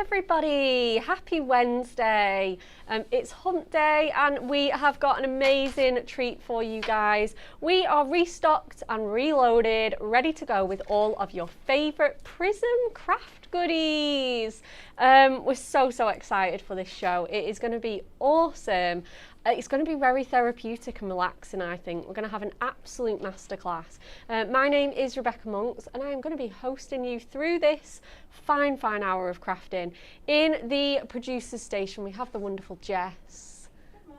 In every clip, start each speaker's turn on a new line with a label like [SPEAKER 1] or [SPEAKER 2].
[SPEAKER 1] everybody, happy Wednesday. It's hump day and we have got an amazing treat for you guys. We are restocked and reloaded, ready to go with all of your favourite Prism craft goodies. We're so excited for this show. It is going to be awesome. It's going to be very therapeutic and relaxing, I think. We're going to have an absolute masterclass. My name is Rebecca Monks and I'm going to be hosting you through this fine hour of crafting. In the producer's station, we have the wonderful Jess.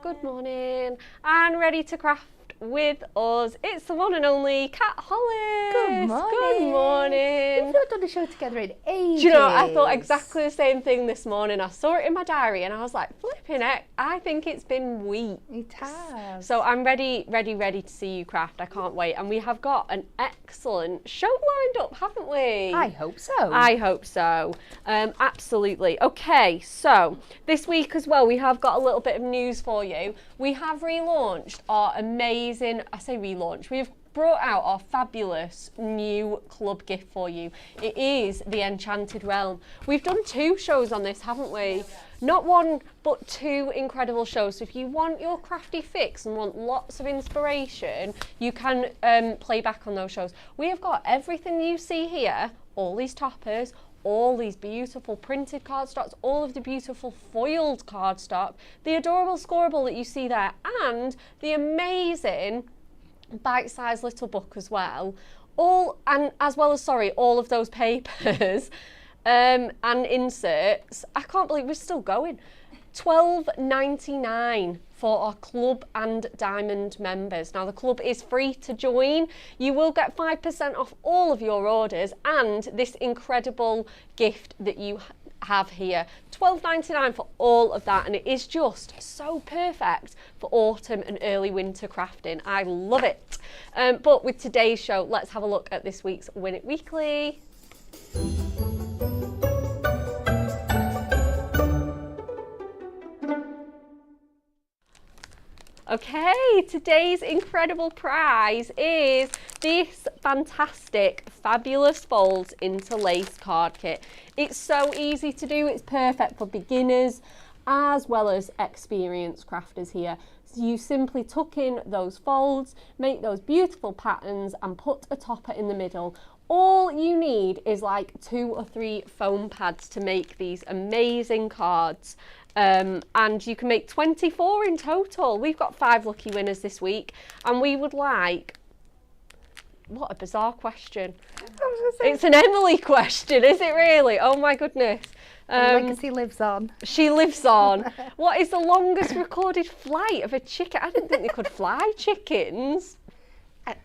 [SPEAKER 1] Good morning. And ready to craft with us, it's the one and only Kat Hollis.
[SPEAKER 2] Good morning.
[SPEAKER 1] Good morning.
[SPEAKER 2] We've not done a show together in ages.
[SPEAKER 1] Do you know, I thought exactly the same thing this morning. I saw it in my diary and I was like, flipping heck, I think it's been weeks.
[SPEAKER 2] It has.
[SPEAKER 1] So I'm ready to see you craft. I can't wait. And we have got an excellent show lined up, haven't we?
[SPEAKER 2] I hope so.
[SPEAKER 1] I hope so. Absolutely. Okay, so this week as well, we have got a little bit of news for you. We have relaunched our amazing, I say relaunch, we've brought out our fabulous new club gift for you. It is the Enchanted Realm. We've done 2 shows on this, haven't we? Not 1, but 2 incredible shows. So if you want your crafty fix and want lots of inspiration, you can play back on those shows. We have got everything you see here, all these toppers, all these beautiful printed cardstocks, all of the beautiful foiled cardstock, the adorable scoreable that you see there, and the amazing bite-sized little book as well. All of those papers and inserts. I can't believe we're still going. $12.99 for our club and diamond members. Now the club is free to join. You will get 5% off all of your orders and this incredible gift that you have here. $12.99 for all of that, and it is just so perfect for autumn and early winter crafting. I love it. But with today's show, let's have a look at this week's Win It Weekly. Okay, today's incredible prize is this fantastic, fabulous folds into lace card kit. It's so easy to do, it's perfect for beginners as well as experienced crafters here. So you simply tuck in those folds, make those beautiful patterns and put a topper in the middle. All you need is like 2 or 3 foam pads to make these amazing cards. And you can make 24 in total. We've got 5 lucky winners this week and we would like, what a bizarre question. It's an Emily question, is it really? Oh my goodness.
[SPEAKER 2] Legacy lives on.
[SPEAKER 1] She lives on. What is the longest recorded flight of a chicken? I didn't think they could fly chickens.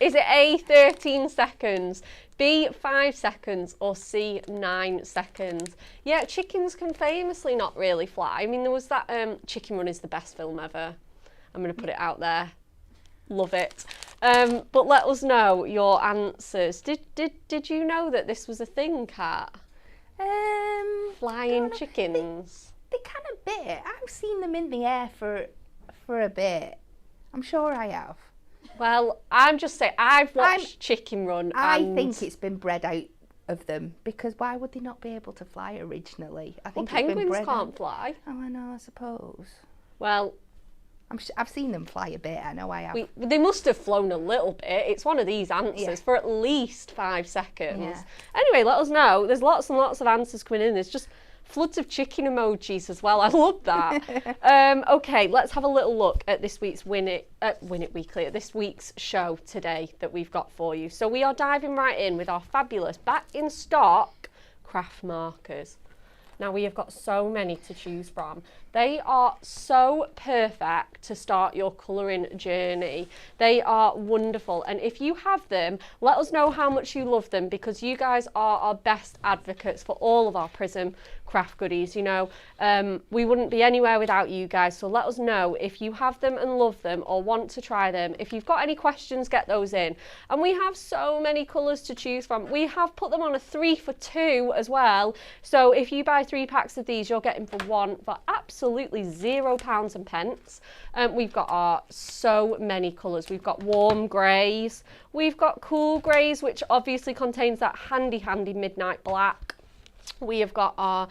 [SPEAKER 1] Is it A, 13 seconds, B, 5 seconds, or C, 9 seconds? Yeah, chickens can famously not really fly. I mean, there was that Chicken Run is the best film ever. I'm going to put it out there. Love it. But let us know your answers. Did you know that this was a thing, Kat? Flying chickens?
[SPEAKER 2] They can a bit. I've seen them in the air for a bit. I'm sure I have.
[SPEAKER 1] Well, I'm just saying, I've watched Chicken Run.
[SPEAKER 2] I think it's been bred out of them because why would they not be able to fly originally? I think
[SPEAKER 1] penguins can't fly.
[SPEAKER 2] Oh, I know, I suppose.
[SPEAKER 1] Well,
[SPEAKER 2] I've seen them fly a bit. I know I have.
[SPEAKER 1] They must have flown a little bit. It's one of these answers for at least 5 seconds.
[SPEAKER 2] Yeah.
[SPEAKER 1] Anyway, let us know. There's lots and lots of answers coming in. There's just floods of chicken emojis as well. I love that. Okay, let's have a little look at this week's Win It Weekly, at this week's show today that we've got for you. So we are diving right in with our fabulous back in stock craft markers. Now we have got so many to choose from. They are so perfect to start your colouring journey. They are wonderful, and if you have them, let us know how much you love them because you guys are our best advocates for all of our Prism craft goodies. You know, we wouldn't be anywhere without you guys, so let us know if you have them and love them or want to try them. If you've got any questions, get those in. And we have so many colours to choose from. We have put them on a 3 for 2 as well, so if you buy 3 packs of these, you're getting for 1 for absolutely £0 and pence. We've got so many colours. We've got warm greys, we've got cool greys, which obviously contains that handy midnight black. We have got our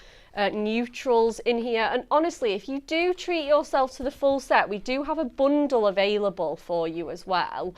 [SPEAKER 1] neutrals in here. And honestly, if you do treat yourself to the full set, we do have a bundle available for you as well,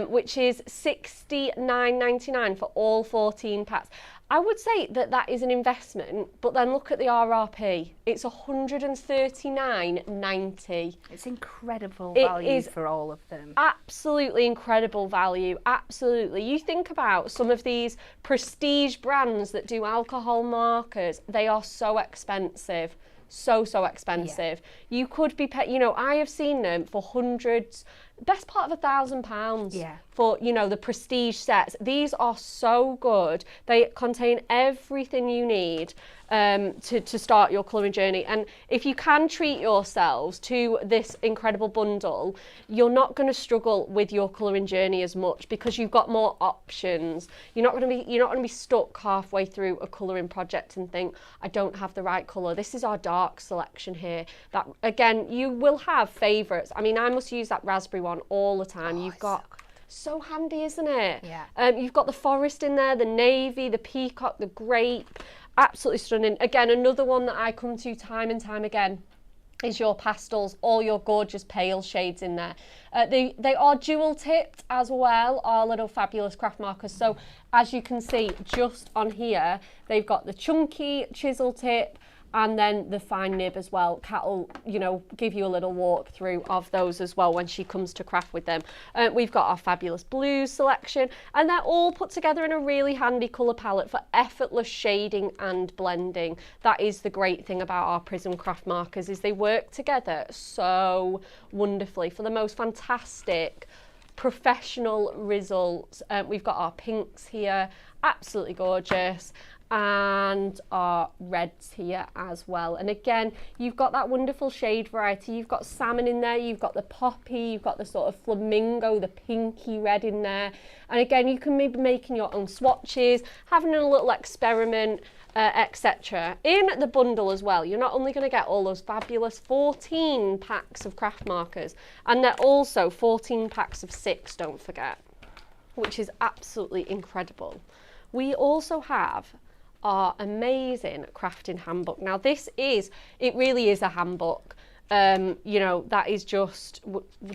[SPEAKER 1] which is $69.99 for all 14 packs. I would say that that is an investment, but then look at the RRP. It's $139.90.
[SPEAKER 2] It's incredible value for all of them.
[SPEAKER 1] Absolutely incredible value, absolutely. You think about some of these prestige brands that do alcohol markers, they are so expensive. So expensive. Yeah. You could be, you know, I have seen them for hundreds, best part of £1,000 for, you know, the prestige sets. These are so good. They contain everything you need to start your colouring journey. And if you can treat yourselves to this incredible bundle, you're not going to struggle with your colouring journey as much because you've got more options. You're not going to be stuck halfway through a colouring project and think, I don't have the right colour. This is our dark selection here. That again, you will have favourites. I mean, I must use that raspberry one all the time. You've got so handy, isn't it?
[SPEAKER 2] Yeah.
[SPEAKER 1] You've got the forest in there, the navy, the peacock, the grape. Absolutely stunning. Again, another one that I come to time and time again is your pastels, all your gorgeous pale shades in there. They are dual tipped as well, our little fabulous craft markers. So as you can see just on here, they've got the chunky chisel tip and then the fine nib as well. Kat will, you know, give you a little walk through of those as well when she comes to craft with them. We've got our fabulous blues selection, and they're all put together in a really handy colour palette for effortless shading and blending. That is the great thing about our Prism craft markers, is they work together so wonderfully for the most fantastic professional results. We've got our pinks here, absolutely gorgeous, and our reds here as well. And again, you've got that wonderful shade variety. You've got salmon in there, you've got the poppy, you've got the sort of flamingo, the pinky red in there. And again, you can maybe be making your own swatches, having a little experiment, etc. In the bundle as well, you're not only going to get all those fabulous 14 packs of craft markers, and they're also 14 packs of 6, don't forget, which is absolutely incredible. We also have our amazing crafting handbook. Now this is, it really is a handbook. You know, that is just,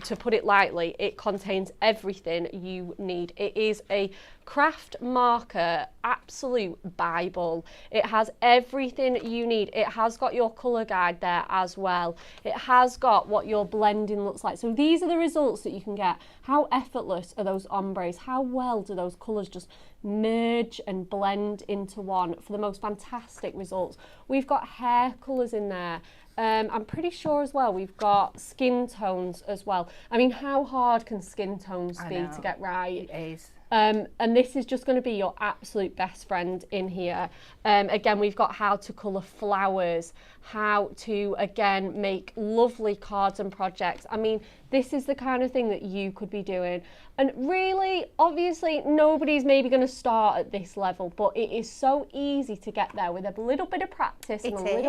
[SPEAKER 1] to put it lightly, it contains everything you need. It is a craft marker absolute Bible. It has everything you need. It has got your colour guide there as well. It has got what your blending looks like. So these are the results that you can get. How effortless are those ombres? How well do those colours just merge and blend into one for the most fantastic results? We've got hair colours in there. I'm pretty sure as well we've got skin tones as well. I mean, how hard can skin tones be to get right?
[SPEAKER 2] It is.
[SPEAKER 1] And this is just going to be your absolute best friend in here. Again, we've got how to colour flowers, how to, again, make lovely cards and projects. I mean, this is the kind of thing that you could be doing. And really, obviously, nobody's maybe going to start at this level, but it is so easy to get there with a little bit of practice and
[SPEAKER 2] absolutely.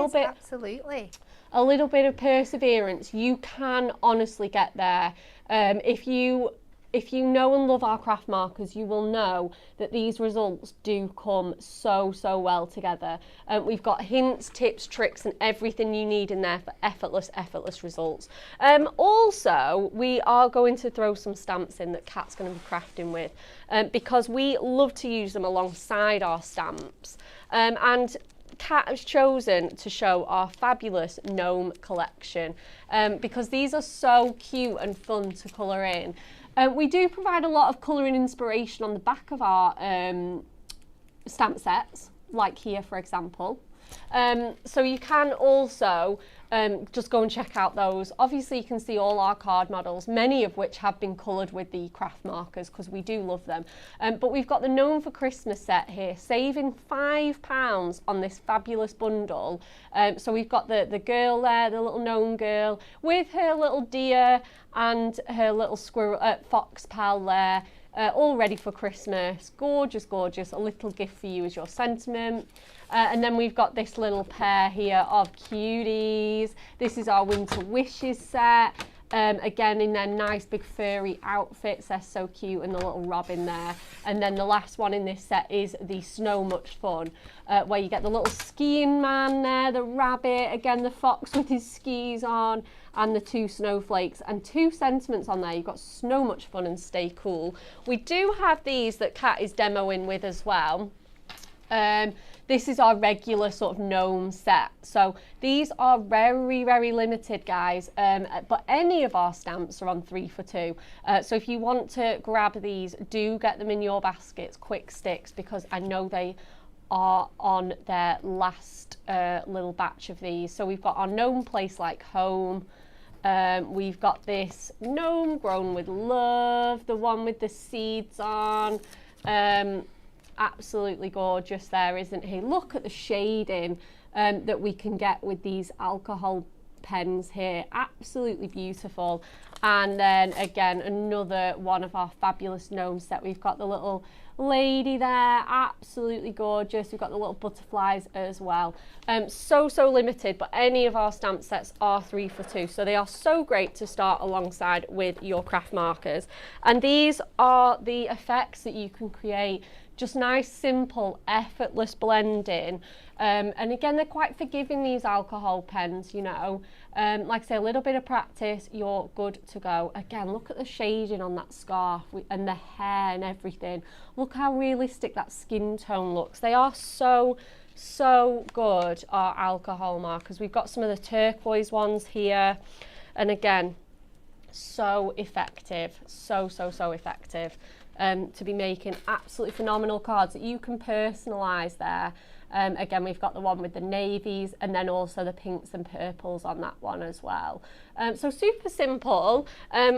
[SPEAKER 1] A little bit of perseverance. You can honestly get there. If you know and love our craft markers, you will know that these results do come so well together. We've got hints, tips, tricks, and everything you need in there for effortless results. Also, we are going to throw some stamps in that Kat's going to be crafting with, because we love to use them alongside our stamps. And Kat has chosen to show our fabulous gnome collection, because these are so cute and fun to colour in. We do provide a lot of colouring inspiration on the back of our stamp sets, like here, for example. So you can also just go and check out those. Obviously, you can see all our card models, many of which have been coloured with the craft markers because we do love them. But we've got the Gnome for Christmas set here, saving £5 on this fabulous bundle. So we've got the girl there, the little gnome girl, with her little deer and her little squirrel, fox pal there. All ready for Christmas. Gorgeous, gorgeous. A little gift for you as your sentiment. And then we've got this little pair here of cuties. This is our Winter Wishes set. Again, in their nice big furry outfits, they're so cute, and the little robin there. And then the last one in this set is the Snow Much Fun, where you get the little skiing man there, the rabbit, again the fox with his skis on, and the 2 snowflakes, and 2 sentiments on there. You've got Snow Much Fun and Stay Cool. We do have these that Kat is demoing with as well. This is our regular sort of gnome set. So these are very, very limited, guys. But any of our stamps are on 3 for 2. So if you want to grab these, do get them in your baskets, quick sticks, because I know they are on their last little batch of these. So we've got our gnome place like home. We've got this gnome grown with love, the one with the seeds on. Absolutely gorgeous there, isn't he? Look at the shading that we can get with these alcohol pens here. Absolutely beautiful. And then again, another one of our fabulous gnome set. We've got the little lady there, absolutely gorgeous. We've got the little butterflies as well. So limited, but any of our stamp sets are 3 for 2. So they are so great to start alongside with your craft markers. And these are the effects that you can create. Just nice, simple, effortless blending. And again, they're quite forgiving, these alcohol pens, you know. Like I say, a little bit of practice, you're good to go. Again, look at the shading on that scarf and the hair and everything. Look how realistic that skin tone looks. They are so good, our alcohol markers. We've got some of the turquoise ones here. And again, so effective, so effective. To be making absolutely phenomenal cards that you can personalise there. Again, we've got the one with the navies and then also the pinks and purples on that one as well. So super simple.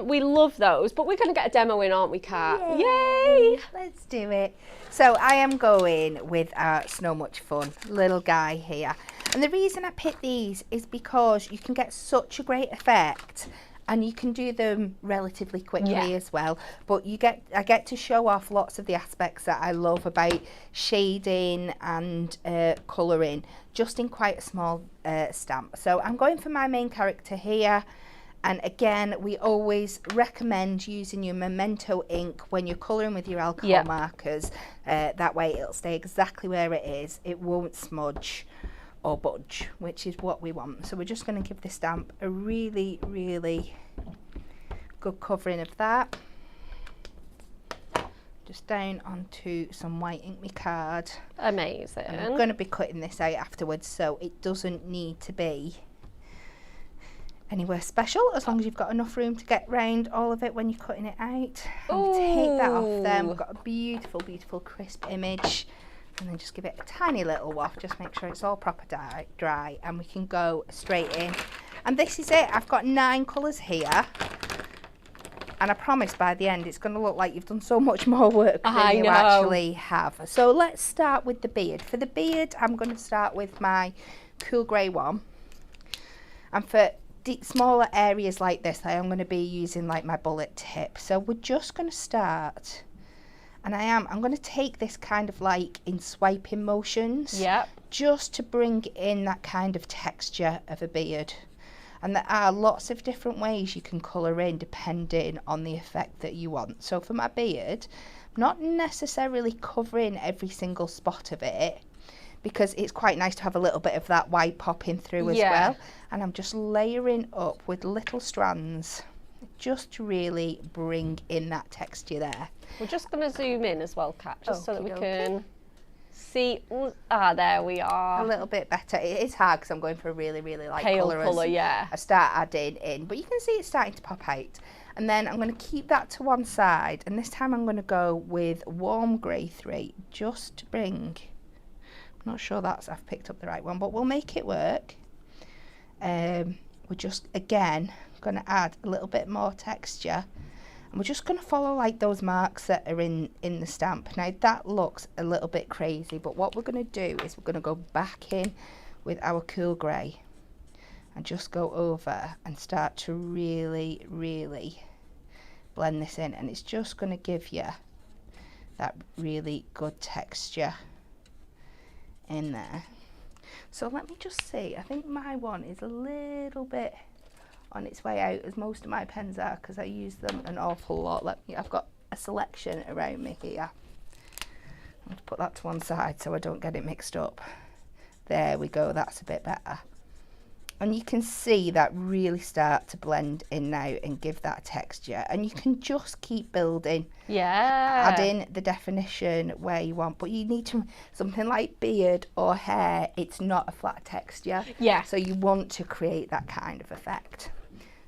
[SPEAKER 1] We love those, but we're going to get a demo in, aren't we, Kat? Yay!
[SPEAKER 2] Let's do it. So I am going with our Snow Much Fun little guy here. And the reason I picked these is because you can get such a great effect. And you can do them relatively quickly as well. But I get to show off lots of the aspects that I love about shading and colouring, just in quite a small stamp. So I'm going for my main character here. And again, we always recommend using your Memento ink when you're colouring with your alcohol markers. That way it'll stay exactly where it is. It won't smudge or budge, which is what we want. So we're just going to give this stamp a really good covering of that. Just down onto some white ink me card.
[SPEAKER 1] Amazing.
[SPEAKER 2] And I'm going to be cutting this out afterwards, so it doesn't need to be anywhere special, as long as you've got enough room to get round all of it when you're cutting it out. And take that off there. We've got a beautiful crisp image. And then just give it a tiny little waft, just make sure it's all proper dry, and we can go straight in. And this is it. I've got 9 colours here, and I promise by the end it's going to look like you've done so much more work than you actually have. So let's start with the beard. For the beard, I'm going to start with my cool grey one, and for smaller areas like this, I am going to be using like my bullet tip. So we're just going to start. And I'm going to take this kind of like in swiping motions, just to bring in that kind of texture of a beard. And there are lots of different ways you can colour in depending on the effect that you want. So for my beard, I'm not necessarily covering every single spot of it, because it's quite nice to have a little bit of that white popping through as well. And I'm just layering up with little strands, just to really bring in that texture there.
[SPEAKER 1] We're just going to zoom in as well, Kat, just so that we can see. There we are.
[SPEAKER 2] A little bit better. It is hard because I'm going for a really light
[SPEAKER 1] pale
[SPEAKER 2] colour. I start adding in, but you can see it's starting to pop out. And then I'm going to keep that to one side, and this time I'm going to go with warm grey 3, just to bring. I'm not sure I've picked up the right one, but we'll make it work. We're just again going to add a little bit more texture, and we're just going to follow like those marks that are in the stamp. Now that looks a little bit crazy, but what we're going to do is we're going to go back in with our cool grey and just go over and start to really blend this in, and it's just going to give you that really good texture in there. So let me just see, I think my one is a little bit on its way out, as most of my pens are, because I use them an awful lot. I've got a selection around me here. I'm going to put that to one side so I don't get it mixed up. There we go, that's a bit better. And you can see that really start to blend in now and give that texture. And you can just keep building.
[SPEAKER 1] Yeah.
[SPEAKER 2] Adding the definition where you want. But you need to, something like beard or hair, it's not a flat texture.
[SPEAKER 1] Yeah.
[SPEAKER 2] So you want to create that kind of effect.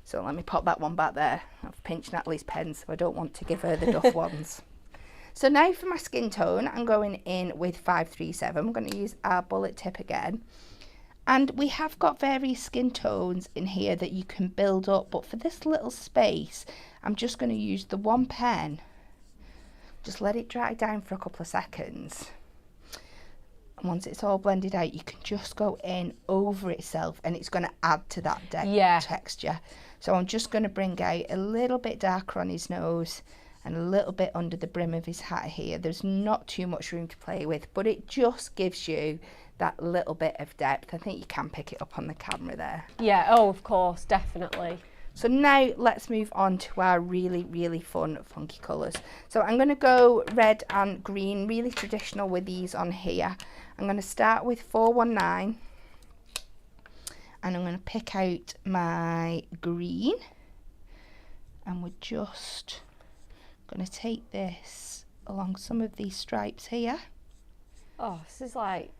[SPEAKER 2] So let me pop that one back there. I've pinched Natalie's pen, so I don't want to give her the duff ones. So now for my skin tone, I'm going in with 537. I'm going to use our bullet tip again. And we have got various skin tones in here that you can build up, but for this little space, I'm just going to use the one pen. Just let it dry down for a couple of seconds. And once it's all blended out, you can just go in over itself and it's going to add to that texture. So I'm just going to bring out a little bit darker on his nose and a little bit under the brim of his hat here. There's not too much room to play with, but it just gives you that little bit of depth. I think you can pick it up on the camera there.
[SPEAKER 1] Yeah, oh, of course, definitely.
[SPEAKER 2] So now let's move on to our really, really fun, funky colours. So I'm going to go red and green, really traditional with these on here. I'm going to start with 419 and I'm going to pick out my green, and we're just going to take this along some of these stripes here.
[SPEAKER 1] Oh, this is like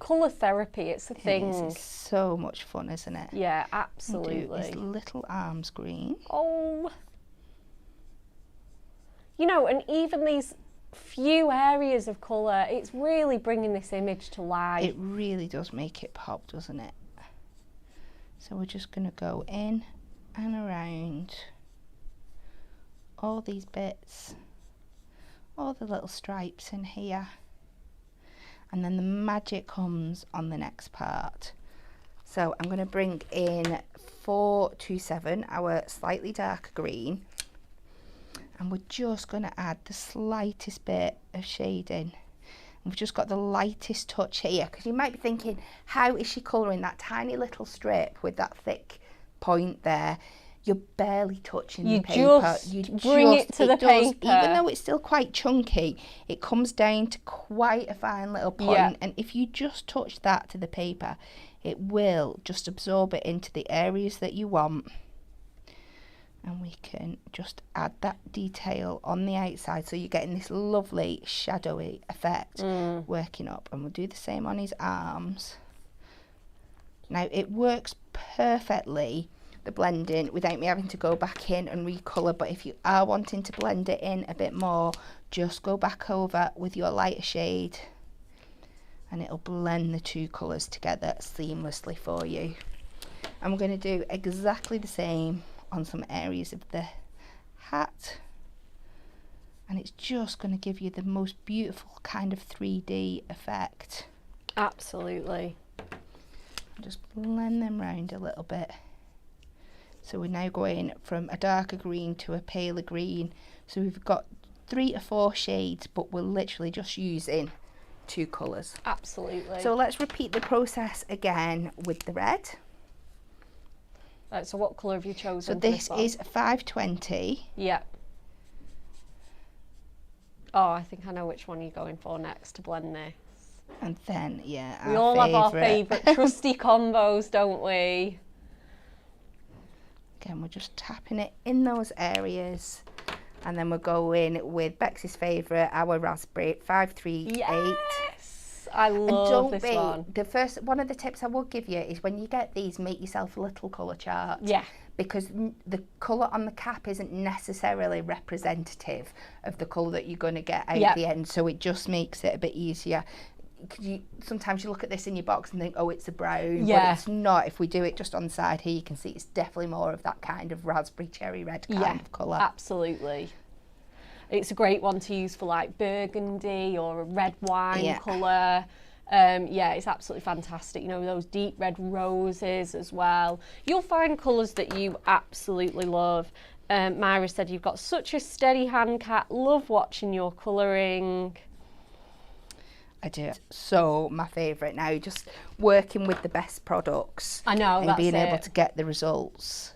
[SPEAKER 1] colour therapy, it's a thing.
[SPEAKER 2] It's so much fun, isn't it?
[SPEAKER 1] Yeah, absolutely.
[SPEAKER 2] Do his little arms green.
[SPEAKER 1] Oh. You know, and even these few areas of colour, it's really bringing this image to life.
[SPEAKER 2] It really does make it pop, doesn't it? So we're just going to go in and around all these bits, all the little stripes in here. And then the magic comes on the next part. So I'm going to bring in 427, our slightly darker green, and we're just going to add the slightest bit of shading. We've just got the lightest touch here, because you might be thinking, how is she colouring that tiny little strip with that thick point there? You're barely touching the paper.
[SPEAKER 1] You bring it to the paper.
[SPEAKER 2] Even though it's still quite chunky, it comes down to quite a fine little point.
[SPEAKER 1] Yeah.
[SPEAKER 2] And if you just touch that to the paper, it will just absorb it into the areas that you want. And we can just add that detail on the outside, so you're getting this lovely shadowy effect working up. And we'll do the same on his arms. Now it works perfectly, the blending, without me having to go back in and recolour. But if you are wanting to blend it in a bit more, just go back over with your lighter shade and it'll blend the two colours together seamlessly for you. And we're going to do exactly the same on some areas of the hat, and it's just going to give you the most beautiful kind of 3D effect.
[SPEAKER 1] Absolutely.
[SPEAKER 2] Just blend them round a little bit. So we're now going from a darker green to a paler green. So we've got 3 or 4 shades, but we're literally just using 2 colours.
[SPEAKER 1] Absolutely.
[SPEAKER 2] So let's repeat the process again with the red.
[SPEAKER 1] Right, so what colour have you chosen?
[SPEAKER 2] So this is 520.
[SPEAKER 1] Yeah. Oh, I think I know which one you're going for next to blend this.
[SPEAKER 2] And then, yeah,
[SPEAKER 1] we all have our favourite trusty combos, don't we?
[SPEAKER 2] Again, we're just tapping it in those areas. And then we're going with Bex's favourite, our raspberry, 538.
[SPEAKER 1] Yes! I love this one.
[SPEAKER 2] The first one of the tips I will give you is when you get these, make yourself a little colour chart.
[SPEAKER 1] Yeah.
[SPEAKER 2] Because the colour on the cap isn't necessarily representative of the colour that you're going to get out the end. So it just makes it a bit easier. Sometimes you look at this in your box and think, oh, it's a brown, but it's not. If we do it just on the side here, you can see it's definitely more of that kind of raspberry cherry red kind of colour.
[SPEAKER 1] Absolutely. It's a great one to use for like burgundy or a red wine colour. Yeah, it's absolutely fantastic. You know, those deep red roses as well. You'll find colours that you absolutely love. Myra said you've got such a steady hand, Kat. Love watching your colouring.
[SPEAKER 2] I do. So my favourite now, just working with the best products.
[SPEAKER 1] I know,
[SPEAKER 2] and
[SPEAKER 1] that's
[SPEAKER 2] being able
[SPEAKER 1] it.
[SPEAKER 2] to get the results.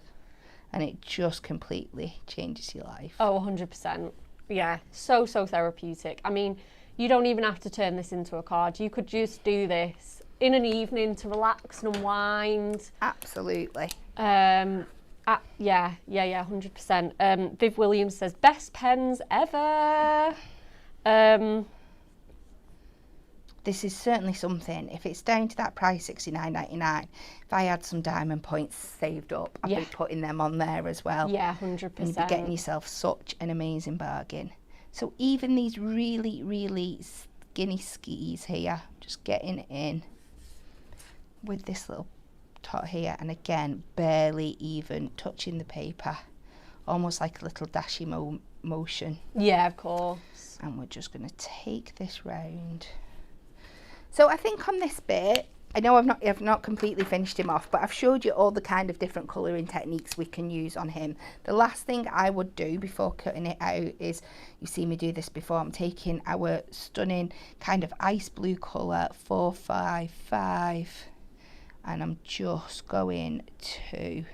[SPEAKER 2] And it just completely changes your life.
[SPEAKER 1] Oh, 100%. Yeah, so therapeutic. I mean, you don't even have to turn this into a card. You could just do this in an evening to relax and unwind.
[SPEAKER 2] Absolutely.
[SPEAKER 1] Yeah, 100%. Viv Williams says, best pens ever.
[SPEAKER 2] This is certainly something. If it's down to that price, $69.99, if I had some diamond points saved up, I'd be putting them on there as well.
[SPEAKER 1] Yeah, 100%.
[SPEAKER 2] And you'd be getting yourself such an amazing bargain. So even these really, really skinny skis here, just getting in with this little tot here, and again, barely even touching the paper, almost like a little dashy motion.
[SPEAKER 1] Yeah, of course.
[SPEAKER 2] And we're just going to take this round. So I think on this bit, I know I've not completely finished him off, but I've showed you all the kind of different colouring techniques we can use on him. The last thing I would do before cutting it out is, you see me do this before, I'm taking our stunning kind of ice blue colour 455, and I'm just going to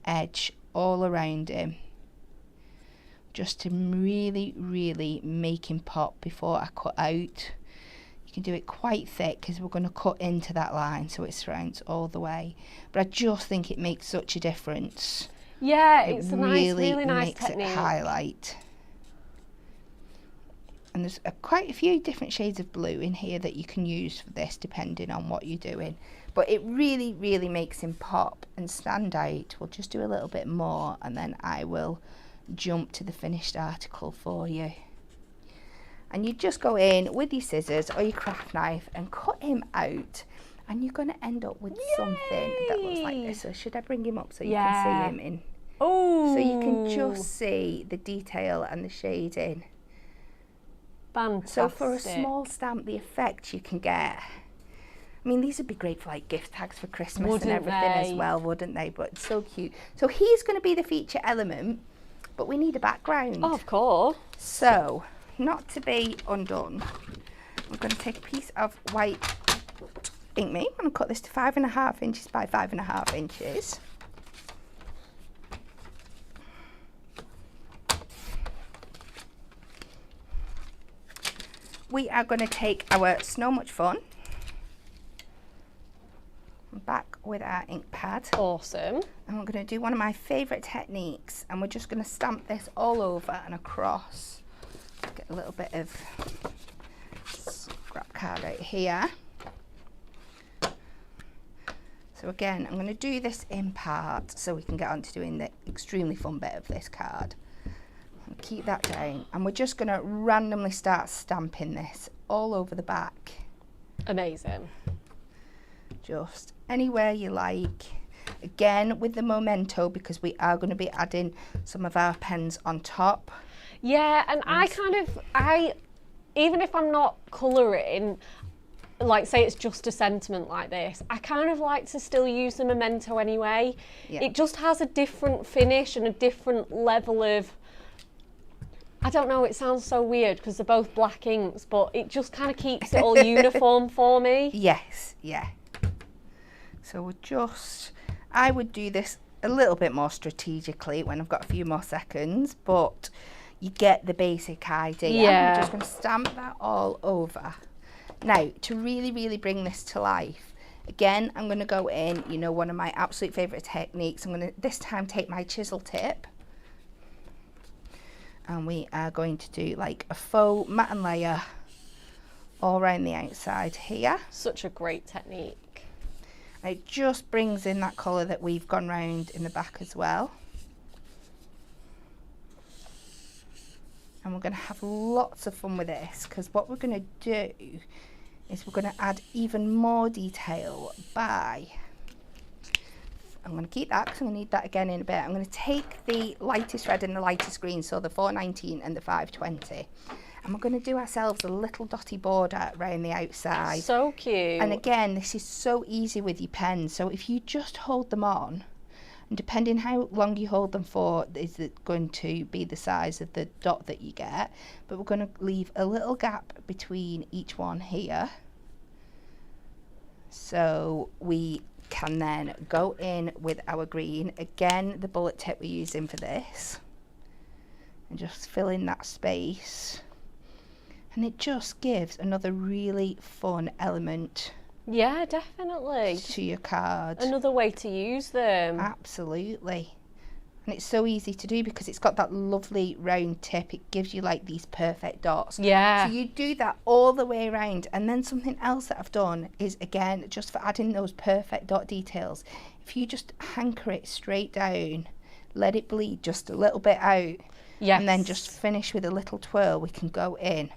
[SPEAKER 2] edge all around him, just to really, really make him pop before I cut out. You can do it quite thick because we're going to cut into that line so it surrounds all the way. But I just think it makes such a difference.
[SPEAKER 1] Yeah, it's a
[SPEAKER 2] really
[SPEAKER 1] nice
[SPEAKER 2] makes
[SPEAKER 1] technique.
[SPEAKER 2] it highlight. And there's quite a few different shades of blue in here that you can use for this depending on what you're doing. But it really, really makes him pop and stand out. We'll just do a little bit more and then I will jump to the finished article for you. And you just go in with your scissors or your craft knife and cut him out, and you're going to end up with something that looks like this. So should I bring him up so you can see him in?
[SPEAKER 1] Oh,
[SPEAKER 2] so you can just see the detail and the shading.
[SPEAKER 1] Fantastic.
[SPEAKER 2] So for a small stamp, the effect you can get. I mean, these would be great for like gift tags for Christmas and everything as well, wouldn't they? But it's so cute. So he's going to be the feature element, but we need a background.
[SPEAKER 1] Oh, of course.
[SPEAKER 2] So, not to be undone, I'm going to take a piece of white ink. I'm going to cut this to 5.5 inches by 5.5 inches. We are going to take our So Much Fun back with our ink pad.
[SPEAKER 1] Awesome.
[SPEAKER 2] And we're going to do one of my favourite techniques, and we're just going to stamp this all over and across. Get a little bit of scrap card right here. So again, I'm going to do this in part so we can get on to doing the extremely fun bit of this card. And keep that down, and we're just going to randomly start stamping this all over the back.
[SPEAKER 1] Amazing.
[SPEAKER 2] Just anywhere you like. Again, with the memento, because we are going to be adding some of our pens on top.
[SPEAKER 1] Yeah, and I even if I'm not colouring, like say it's just a sentiment like this, I kind of like to still use the memento anyway.
[SPEAKER 2] Yeah.
[SPEAKER 1] It just has a different finish and a different level of, I don't know, it sounds so weird because they're both black inks, but it just kind of keeps it all uniform for me.
[SPEAKER 2] Yes, yeah. So we're just, I would do this a little bit more strategically when I've got a few more seconds, but you get the basic idea.
[SPEAKER 1] Yeah.
[SPEAKER 2] I'm just going to stamp that all over. Now, to really, really bring this to life, again, I'm going to go in, you know, one of my absolute favourite techniques. I'm going to this time take my chisel tip, and we are going to do like a faux matte and layer all around the outside here.
[SPEAKER 1] Such a great technique.
[SPEAKER 2] It just brings in that colour that we've gone round in the back as well. And we're going to have lots of fun with this, because what we're going to do is we're going to add even more detail by, I'm going to keep that because I'm going to need that again in a bit. I'm going to take the lightest red and the lightest green, so the 419 and the 520. And we're going to do ourselves a little dotty border around the outside.
[SPEAKER 1] So cute.
[SPEAKER 2] And again, this is so easy with your pens. So if you just hold them on And depending how long you hold them for, is it going to be the size of the dot that you get. But we're going to leave a little gap between each one here. So we can then go in with our green. Again, the bullet tip we're using for this. And just fill in that space. And it just gives another really fun element.
[SPEAKER 1] Yeah, definitely.
[SPEAKER 2] To your card.
[SPEAKER 1] Another way to use them.
[SPEAKER 2] Absolutely. And it's so easy to do because it's got that lovely round tip. It gives you like these perfect dots.
[SPEAKER 1] Yeah.
[SPEAKER 2] So you do that all the way around. And then something else that I've done is, again, just for adding those perfect dot details, if you just hanker it straight down, let it bleed just a little bit out.
[SPEAKER 1] Yes.
[SPEAKER 2] And then just finish with a little twirl, we can go in.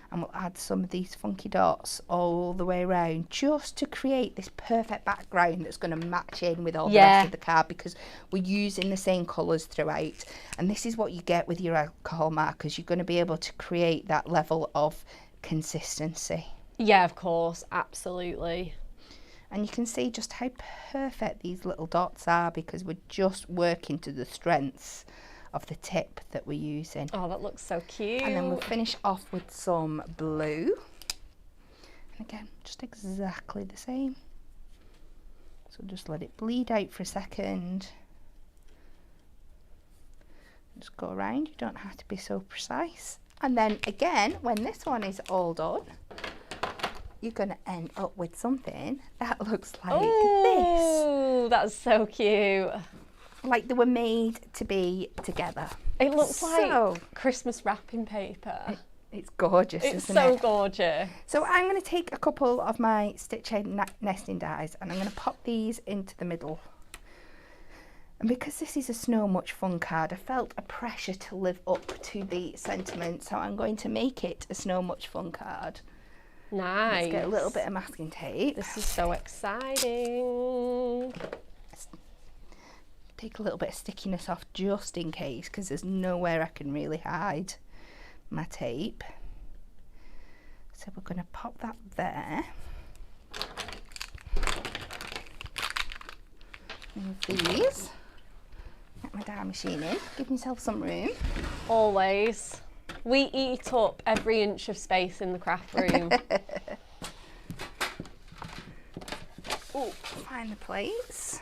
[SPEAKER 2] And we'll add some of these funky dots all the way around just to create this perfect background that's going to match in with all the rest of the card, because we're using the same colours throughout. And this is what you get with your alcohol markers. You're going to be able to create that level of consistency.
[SPEAKER 1] Yeah, of course, absolutely.
[SPEAKER 2] And you can see just how perfect these little dots are because we're just working to the strengths of the tip that we're using.
[SPEAKER 1] Oh, that looks so cute.
[SPEAKER 2] And then we'll finish off with some blue. And again, just exactly the same. So just let it bleed out for a second. Just go around, you don't have to be so precise. And then again, when this one is all done, you're going to end up with something that looks like this.
[SPEAKER 1] Oh, that's so cute.
[SPEAKER 2] Like they were made to be together.
[SPEAKER 1] It looks like Christmas wrapping paper.
[SPEAKER 2] It's gorgeous,
[SPEAKER 1] it's
[SPEAKER 2] isn't
[SPEAKER 1] so
[SPEAKER 2] it?
[SPEAKER 1] gorgeous.
[SPEAKER 2] So I'm going to take a couple of my Stitch Aid nesting dies and I'm going to pop these into the middle. And because this is a Snow Much Fun card, I felt a pressure to live up to the sentiment. So I'm going to make it a Snow Much Fun card.
[SPEAKER 1] Nice.
[SPEAKER 2] Let's get a little bit of masking tape.
[SPEAKER 1] This is so exciting.
[SPEAKER 2] Take a little bit of stickiness off just in case, because there's nowhere I can really hide my tape. So we're going to pop that there. Move these. Get my die machine in. Give myself some room.
[SPEAKER 1] Always. We eat up every inch of space in the craft room.
[SPEAKER 2] Oh, find the plates.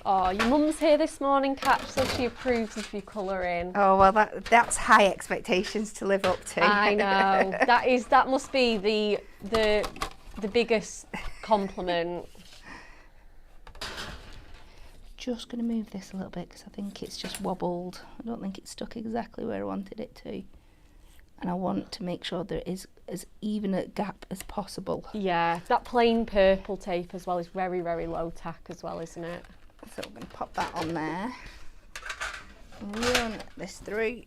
[SPEAKER 1] Oh, your mum's here this morning, Kat, so she approves of your colouring.
[SPEAKER 2] Oh, well, that's high expectations to live up to.
[SPEAKER 1] I know. That must be the biggest compliment.
[SPEAKER 2] Just going to move this a little bit because I think it's just wobbled. I don't think it's stuck exactly where I wanted it to. And I want to make sure there is as even a gap as possible.
[SPEAKER 1] Yeah, that plain purple tape as well is very, very low tack as well, isn't it?
[SPEAKER 2] So we're going to pop that on there. Run this through.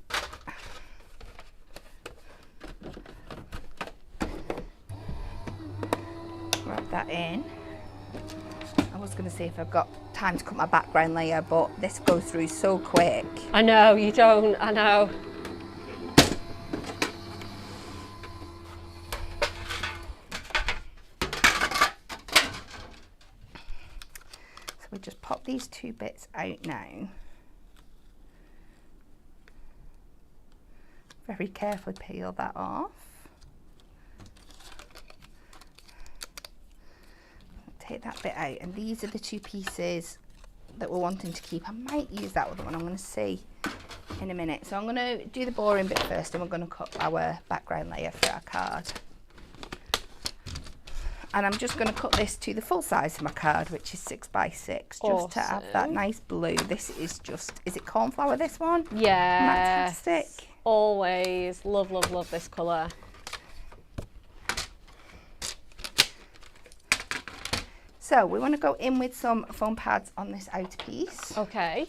[SPEAKER 2] Wrap that in. I was going to see if I've got time to cut my background layer, but this goes through so quick.
[SPEAKER 1] I know, you don't, I know.
[SPEAKER 2] So we just pop these two bits out now. Very carefully peel that off. Take that bit out, and these are the two pieces that we're wanting to keep. I might use that other one, I'm going to see in a minute. So I'm going to do the boring bit first, and we're going to cut our background layer for our card. And I'm just going to cut this to the full size of my card, which is 6x6, just to have that nice blue. This is just, is it cornflower, this one?
[SPEAKER 1] Yeah.
[SPEAKER 2] Fantastic.
[SPEAKER 1] Always. Love, love, love this colour.
[SPEAKER 2] So we want to go in with some foam pads on this outer piece.
[SPEAKER 1] Okay.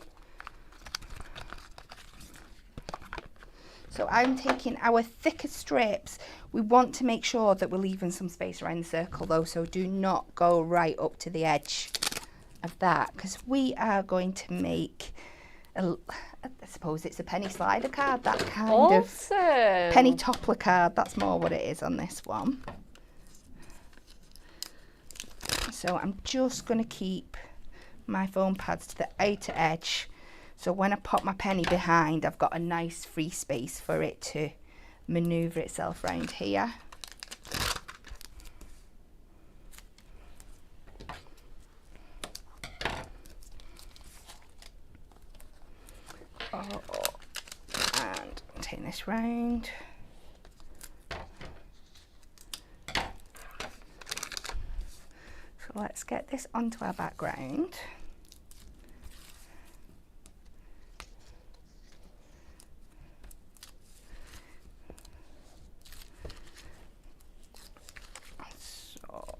[SPEAKER 2] So I'm taking our thicker strips. We want to make sure that we're leaving some space around the circle though, so do not go right up to the edge of that, because we are going to make, I suppose it's a penny slider card, that kind of penny toppler card. That's more what it is on this one. So I'm just going to keep my foam pads to the outer edge. So when I pop my penny behind, I've got a nice free space for it to manoeuvre itself around here. And take this round. So let's get this onto our background. So,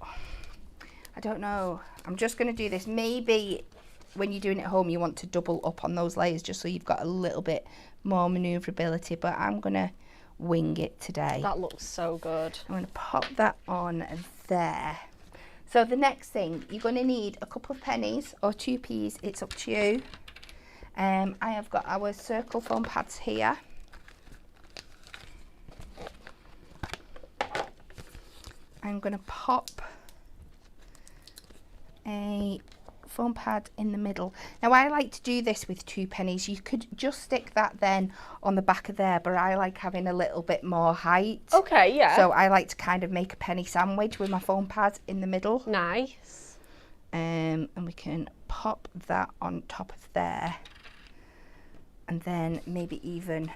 [SPEAKER 2] I don't know, I'm just going to do this. Maybe when you're doing it at home, you want to double up on those layers just so you've got a little bit more manoeuvrability, but I'm going to wing it today.
[SPEAKER 1] That looks so good.
[SPEAKER 2] I'm going to pop that on there. So the next thing, you're going to need a couple of pennies or 2p's, it's up to you. I have got our circle foam pads here. I'm going to pop a foam pad in the middle. Now I like to do this with 2 pennies. You could just stick that then on the back of there, but I like having a little bit more height.
[SPEAKER 1] Okay, yeah.
[SPEAKER 2] So I like to kind of make a penny sandwich with my foam pad in the middle.
[SPEAKER 1] Nice.
[SPEAKER 2] And we can pop that on top of there. And then maybe even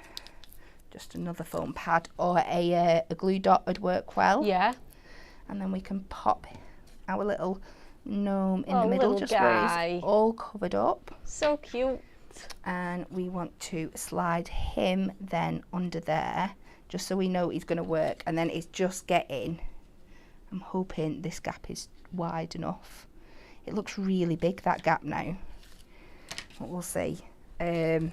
[SPEAKER 2] just another foam pad or a glue dot would work well.
[SPEAKER 1] Yeah.
[SPEAKER 2] And then we can pop our little gnome in the middle, just where it's all covered up.
[SPEAKER 1] So cute.
[SPEAKER 2] And we want to slide him then under there, just so we know he's going to work. And then it's just getting, I'm hoping this gap is wide enough. It looks really big, that gap now, but we'll see. Maybe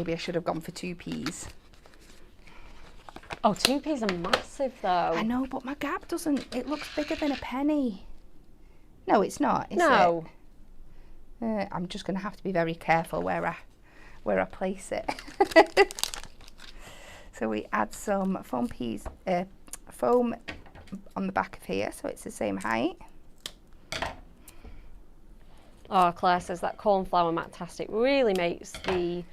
[SPEAKER 2] I should have gone for 2p's.
[SPEAKER 1] Oh, 2p's are massive though.
[SPEAKER 2] I know, but my gap doesn't, it looks bigger than a penny. No, it's not, is
[SPEAKER 1] No.
[SPEAKER 2] it? I'm just going to have to be very careful where I place it. So we add some foam on the back of here, so it's the same height.
[SPEAKER 1] Oh, Claire says that cornflower Matastic really makes the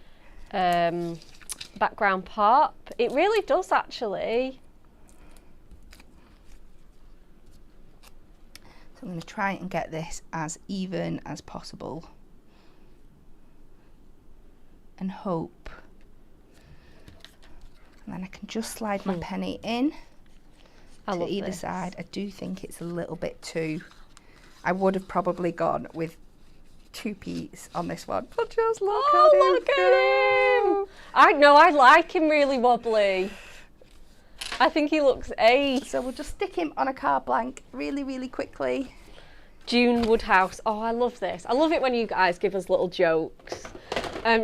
[SPEAKER 1] background pop. It really does, actually.
[SPEAKER 2] So I'm going to try and get this as even as possible and hope. And then I can just slide my penny in to either side. I do think it's a little bit too, I would have probably gone with 2p's on this one, but just look at him.
[SPEAKER 1] Look at him! I know, I like him really wobbly. I think he looks ace.
[SPEAKER 2] So we'll just stick him on a card blank really, really quickly.
[SPEAKER 1] June Woodhouse. Oh, I love this. I love it when you guys give us little jokes.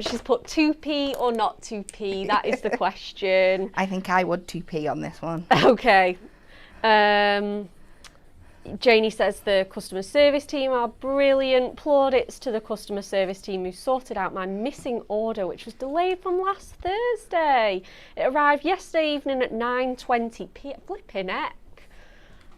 [SPEAKER 1] She's put 2p or not 2p. That is the question.
[SPEAKER 2] I think I would 2p on this one.
[SPEAKER 1] Okay. Janie says the customer service team are brilliant. Plaudits to the customer service team who sorted out my missing order, which was delayed from last Thursday. It arrived yesterday evening at 9:20 p.m. Flipping heck.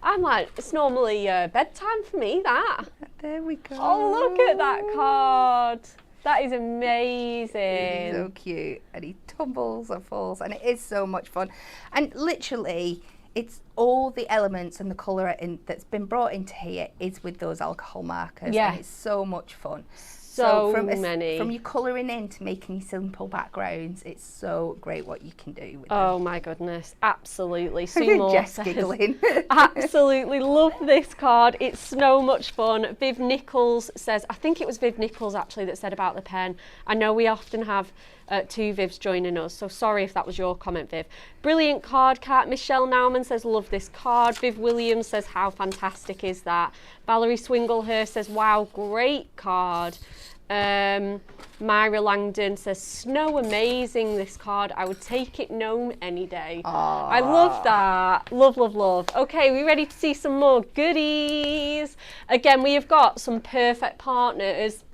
[SPEAKER 1] I'm like, it's normally bedtime for me, that.
[SPEAKER 2] There we go.
[SPEAKER 1] Oh, look at that card. That is amazing.
[SPEAKER 2] He's so cute. And he tumbles and falls, and it is so much fun. And literally, it's all the elements and the colour that's been brought into here is with those alcohol markers.
[SPEAKER 1] Yeah.
[SPEAKER 2] And it's so much fun.
[SPEAKER 1] So
[SPEAKER 2] from
[SPEAKER 1] many.
[SPEAKER 2] From your colouring in to making your simple backgrounds, it's so great what you can do with
[SPEAKER 1] Oh
[SPEAKER 2] them.
[SPEAKER 1] my goodness, absolutely. Sue Moore
[SPEAKER 2] Jess
[SPEAKER 1] says,
[SPEAKER 2] giggling.
[SPEAKER 1] absolutely love this card. It's so much fun. Viv Nichols says, I think it was Viv Nichols actually that said about the pen. I know we often have 2 Vivs joining us, so sorry if that was your comment, Viv. Brilliant card, Kat. Michelle Nauman says, love this card. Viv Williams says, how fantastic is that? Valerie Swinglehurst says, wow, great card. Myra Langdon says, Snow, amazing this card. I would take it gnome any day.
[SPEAKER 2] Aww.
[SPEAKER 1] I love that. Love, love, love. Okay, we ready to see some more goodies? Again, we have got some perfect partners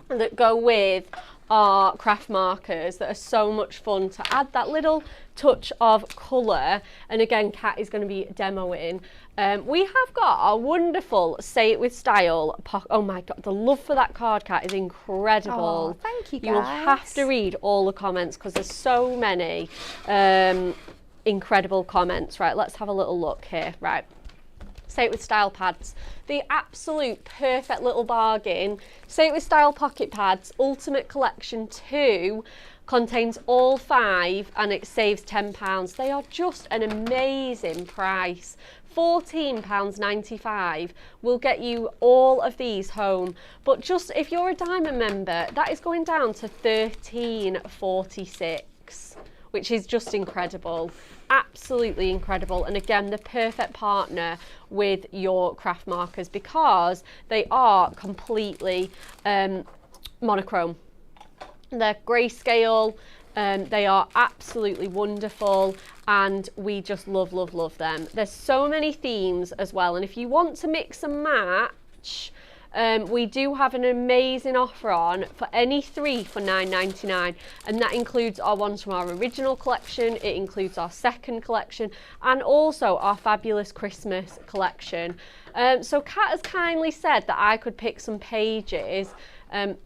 [SPEAKER 1] that go with our craft markers that are so much fun to add that little touch of colour. And again, Kat is going to be demoing We have got our wonderful Say It With Style. Oh my God, the love for that card cat is incredible.
[SPEAKER 2] Oh, thank you, guys.
[SPEAKER 1] You will have to read all the comments because there's so many incredible comments. Right, let's have a little look here. Right. Say It With Style pads. The absolute perfect little bargain. Say It With Style pocket pads, Ultimate Collection 2, contains all 5 and it saves £10. They are just an amazing price. £14.95 will get you all of these home. But just if you're a Diamond member, that is going down to £13.46, which is just incredible. Absolutely incredible. And again, the perfect partner with your craft markers because they are completely monochrome. They're grayscale. They are absolutely wonderful and we just love, love, love them. There's so many themes as well, and if you want to mix and match, we do have an amazing offer on for any 3 for £9.99, and that includes our ones from our original collection, it includes our second collection, and also our fabulous Christmas collection. So Kat has kindly said that I could pick some pages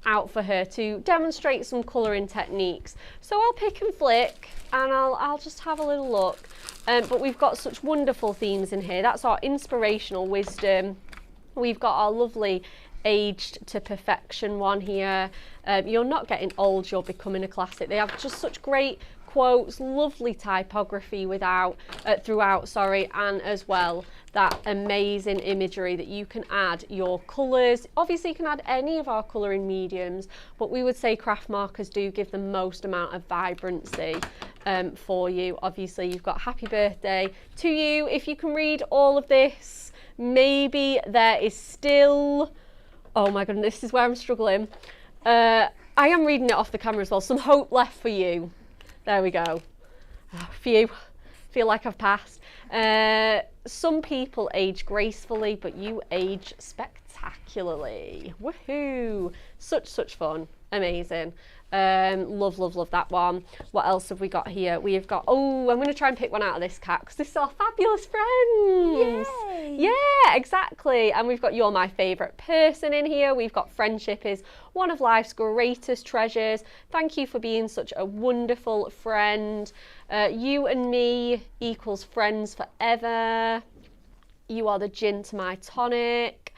[SPEAKER 1] out for her to demonstrate some colouring techniques. So I'll pick and flick and I'll just have a little look. But we've got such wonderful themes in here. That's our inspirational wisdom. We've got our lovely aged to perfection one here. You're not getting old, you're becoming a classic. They have just such great quotes, lovely typography throughout, and as well that amazing imagery that you can add your colours. Obviously you can add any of our colouring mediums, but we would say craft markers do give the most amount of vibrancy for you. Obviously you've got happy birthday to you. If you can read all of this, maybe there is still, oh my goodness, this is where I'm struggling. I am reading it off the camera as well. Some hope left for you. There we go. Phew. Feel like I've passed. Some people age gracefully, but you age spectacularly. Woohoo! Such fun. Amazing. Love, love, love that one. What else have we got here? We have got, oh, I'm going to try and pick one out of this cat because this is our fabulous friends.
[SPEAKER 2] Yay.
[SPEAKER 1] Yeah, exactly. And we've got You're My Favourite Person in here. We've got Friendship is one of life's greatest treasures. Thank you for being such a wonderful friend. You and me equals friends forever. You are the gin to my tonic.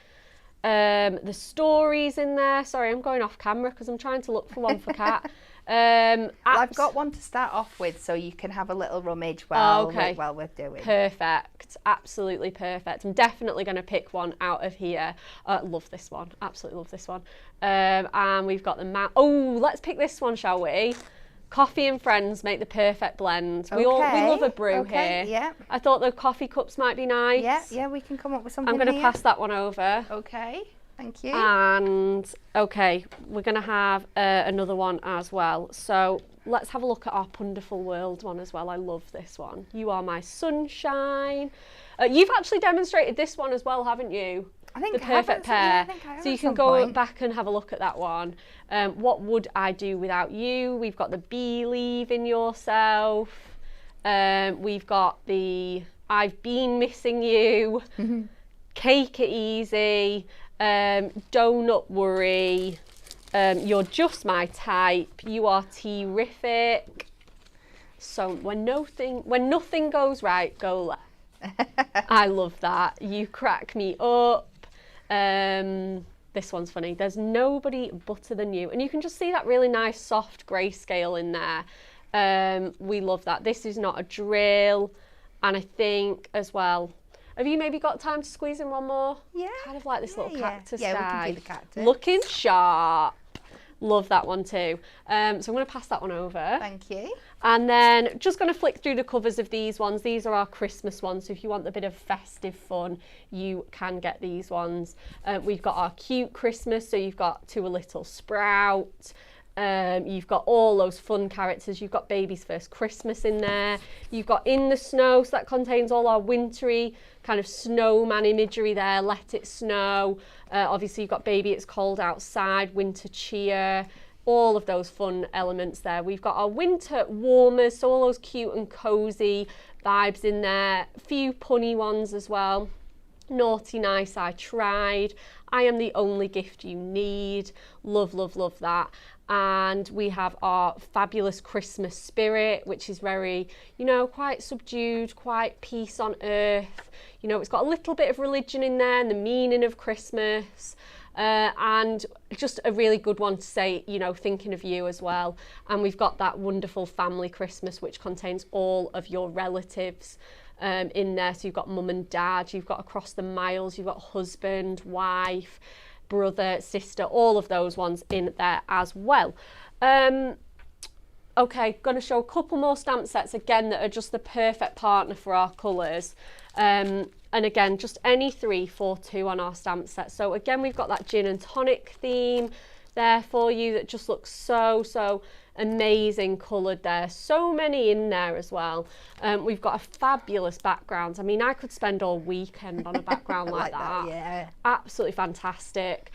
[SPEAKER 1] The stories in there. Sorry, I'm going off camera because I'm trying to look for one for Kat.
[SPEAKER 2] Well, I've got one to start off with, so you can have a little rummage while we're doing.
[SPEAKER 1] Perfect, absolutely perfect. I'm definitely going to pick one out of here. Love this one, absolutely love this one. And we've got the oh, let's pick this one, shall we? Coffee and friends make the perfect blend. We love a brew here.
[SPEAKER 2] Yeah.
[SPEAKER 1] I thought the coffee cups might be nice.
[SPEAKER 2] Yeah, we can come up with something.
[SPEAKER 1] I'm going to pass that one over.
[SPEAKER 2] Okay, thank you.
[SPEAKER 1] And okay, we're going to have another one as well. So let's have a look at our Punderful World one as well. I love this one. You Are My Sunshine. You've actually demonstrated this one as well, haven't you?
[SPEAKER 2] I think
[SPEAKER 1] the perfect pair.
[SPEAKER 2] Yeah, I think I have
[SPEAKER 1] so you can go back and have a look at that one. What would I do without you? We've got the Believe in Yourself. We've got the I've Been Missing You. Cake It Easy. Donut Worry. You're Just My Type. You Are Terrific. So when nothing goes right, go left. I love that. You Crack Me Up. This one's funny. There's nobody better than you. And you can just see that really nice soft grayscale in there. We love that. This is not a drill. And I think as well, have you maybe got time to squeeze in one more?
[SPEAKER 2] Yeah.
[SPEAKER 1] Kind of like this little cactus guy.
[SPEAKER 2] Yeah, we can do the cactus.
[SPEAKER 1] Looking sharp. Love that one too. So I'm going to pass that one over.
[SPEAKER 2] Thank you.
[SPEAKER 1] And then just going to flick through the covers of these ones. These are our Christmas ones. So if you want a bit of festive fun, you can get these ones. We've got our cute Christmas. So you've got To a Little Sprout. You've got all those fun characters. You've got Baby's First Christmas in there. You've got In the Snow. So that contains all our wintry kind of snowman imagery there. Let It Snow. Obviously you've got Baby It's Cold Outside, Winter Cheer. All of those fun elements there. We've got our winter warmers, so all those cute and cozy vibes in there. A few punny ones as well. Naughty Nice, I tried. I Am the Only Gift You Need. Love, love, love that. And we have our fabulous Christmas Spirit, which is very, you know, quite subdued, quite peace on earth. You know, it's got a little bit of religion in there and the meaning of Christmas. And just a really good one to say, you know, thinking of you as well. And we've got that wonderful Family Christmas, which contains all of your relatives in there. So you've got mum and dad, you've got Across the Miles, you've got husband, wife, brother, sister, all of those ones in there as well. Okay, going to show a couple more stamp sets again that are just the perfect partner for our colours. And again, just any 3 for 2 on our stamp set. So again, we've got that gin and tonic theme there for you that just looks so amazing coloured there. So many in there as well. We've got a fabulous background. I mean, I could spend all weekend on a background like that. Yeah. Absolutely fantastic.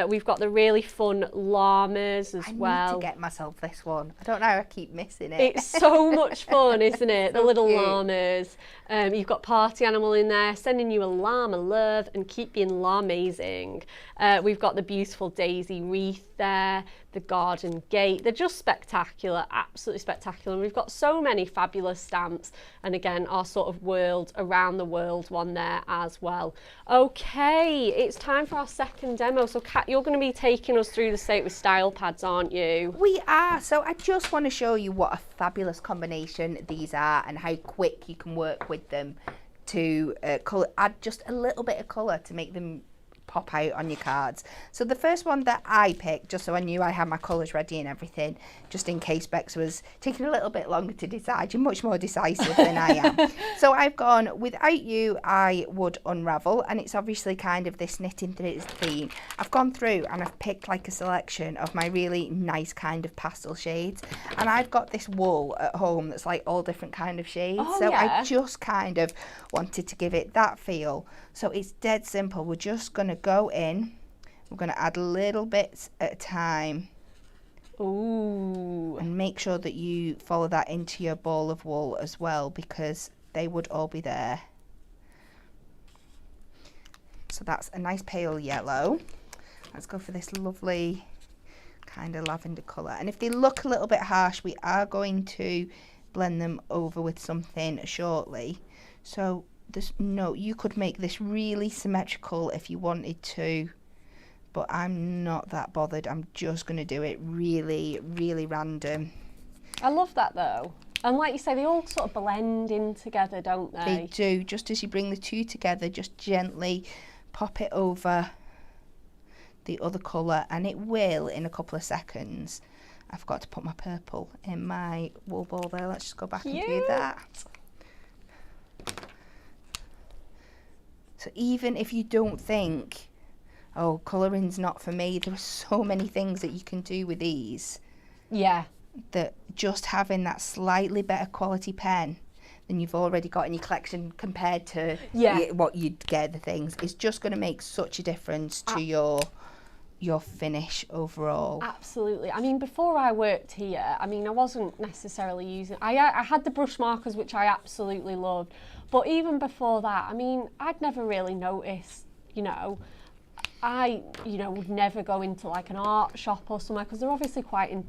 [SPEAKER 1] We've got the really fun llamas as well.
[SPEAKER 2] I need to get myself this one. I don't know how I keep missing it.
[SPEAKER 1] It's so much fun, isn't it?
[SPEAKER 2] So
[SPEAKER 1] the little
[SPEAKER 2] cute.
[SPEAKER 1] Llamas. You've got Party Animal in there, sending you a llama love and keep being llama-mazing. We've got the beautiful daisy wreath there, the garden gate. They're just spectacular, absolutely spectacular. And we've got so many fabulous stamps. And again, our sort of world, around the world one there as well. Okay, it's time for our second demo. So Kat, you're going to be taking us through the state with style pads, aren't you?
[SPEAKER 2] We are. So I just want to show you what a fabulous combination these are and how quick you can work with them to colour, add just a little bit of colour to make them pop out on your cards. So the first one that I picked, just so I knew I had my colours ready and everything, just in case Bex was taking a little bit longer to decide. You're much more decisive than I am. So I've gone Without You, I Would Unravel, and it's obviously kind of this knitting theme. I've gone through and I've picked like a selection of my really nice kind of pastel shades, and I've got this wool at home that's like all different kind of shades. I just kind of wanted to give it that feel. So it's dead simple. We're just going to go in, we're going to add little bits at a time.
[SPEAKER 1] Ooh.
[SPEAKER 2] And make sure that you follow that into your ball of wool as well, because they would all be there. So that's a nice pale yellow. Let's go for this lovely kind of lavender colour. And if they look a little bit harsh, we are going to blend them over with something shortly. So you could make this really symmetrical if you wanted to, but I'm not that bothered. I'm just going to do it really, really random.
[SPEAKER 1] I love that though. And like you say, they all sort of blend in together, don't they?
[SPEAKER 2] They do. Just as you bring the two together, just gently pop it over the other colour, and it will in a couple of seconds. I've got to put my purple in my wool ball there. Let's just go back and do that. So even if you don't think, oh, colouring's not for me, there are so many things that you can do with these.
[SPEAKER 1] Yeah.
[SPEAKER 2] That just having that slightly better quality pen than you've already got in your collection compared to what you'd get the things is just going to make such a difference to your finish overall.
[SPEAKER 1] Absolutely. I mean, before I worked here, I mean, I wasn't necessarily using, I had the brush markers, which I absolutely loved. But even before that, I mean, I'd never really noticed, you know, I would never go into like an art shop or somewhere, because they're obviously I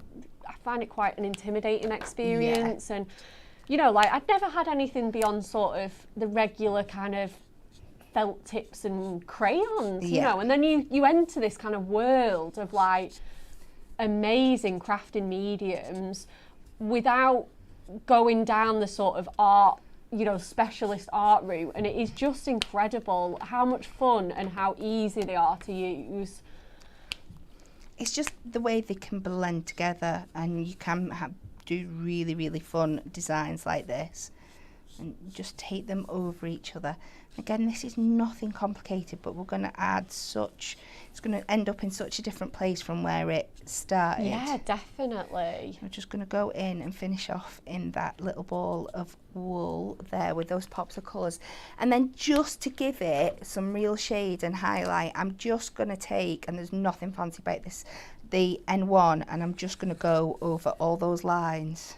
[SPEAKER 1] find it quite an intimidating experience. And, you know, like I'd never had anything beyond sort of the regular kind of felt tips and crayons, you know, and then you enter this kind of world of like amazing crafting mediums without going down the sort of art, you know, specialist art route. And it is just incredible how much fun and how easy they are to use.
[SPEAKER 2] It's just the way they can blend together, and you can do really, really fun designs like this and just take them over each other. Again, this is nothing complicated, but we're going to add it's going to end up in such a different place from where it started.
[SPEAKER 1] Yeah, definitely.
[SPEAKER 2] We're just going to go in and finish off in that little ball of wool there with those pops of colours. And then just to give it some real shade and highlight, I'm just going to take, and there's nothing fancy about this, the N1, and I'm just going to go over all those lines.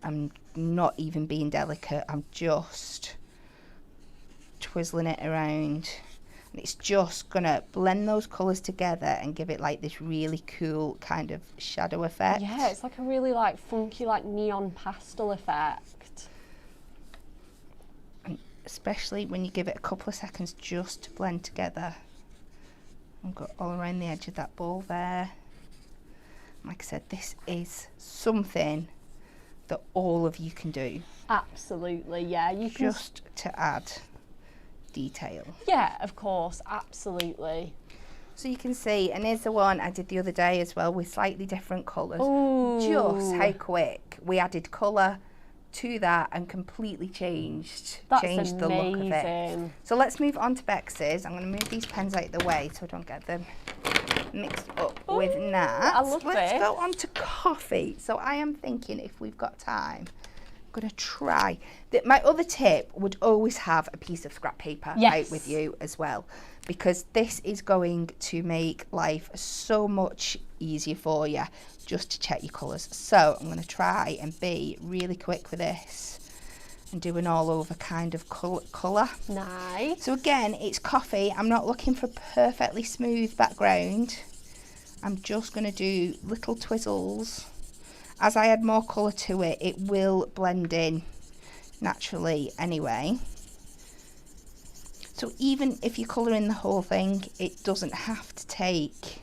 [SPEAKER 2] I'm not even being delicate, I'm just twizzling it around. And it's just gonna blend those colours together and give it like this really cool kind of shadow effect.
[SPEAKER 1] Yeah, it's like a really like funky like neon pastel effect.
[SPEAKER 2] And especially when you give it a couple of seconds just to blend together. I've got all around the edge of that ball there. Like I said, this is something that all of you can do.
[SPEAKER 1] Absolutely, yeah. You can
[SPEAKER 2] just to add detail.
[SPEAKER 1] Yeah, of course, absolutely.
[SPEAKER 2] So you can see, and here's the one I did the other day as well with slightly different colours.
[SPEAKER 1] Ooh.
[SPEAKER 2] Just how quick we added colour to that and completely changed
[SPEAKER 1] That's
[SPEAKER 2] the look of it. So let's move on to Bex's. I'm going to move these pens out of the way so I don't get them mixed up with that.
[SPEAKER 1] I love
[SPEAKER 2] Let's
[SPEAKER 1] it.
[SPEAKER 2] go on to coffee. So I am thinking, if we've got time, I'm going to try. My other tip would always have a piece of scrap paper out with you as well, because this is going to make life so much easier for you just to check your colours. So I'm going to try and be really quick with this and do an all over kind of colour.
[SPEAKER 1] Nice.
[SPEAKER 2] So again, it's coffee. I'm not looking for perfectly smooth background. I'm just going to do little twizzles. As I add more colour to it, it will blend in naturally anyway. So even if you're colouring the whole thing, it doesn't have to take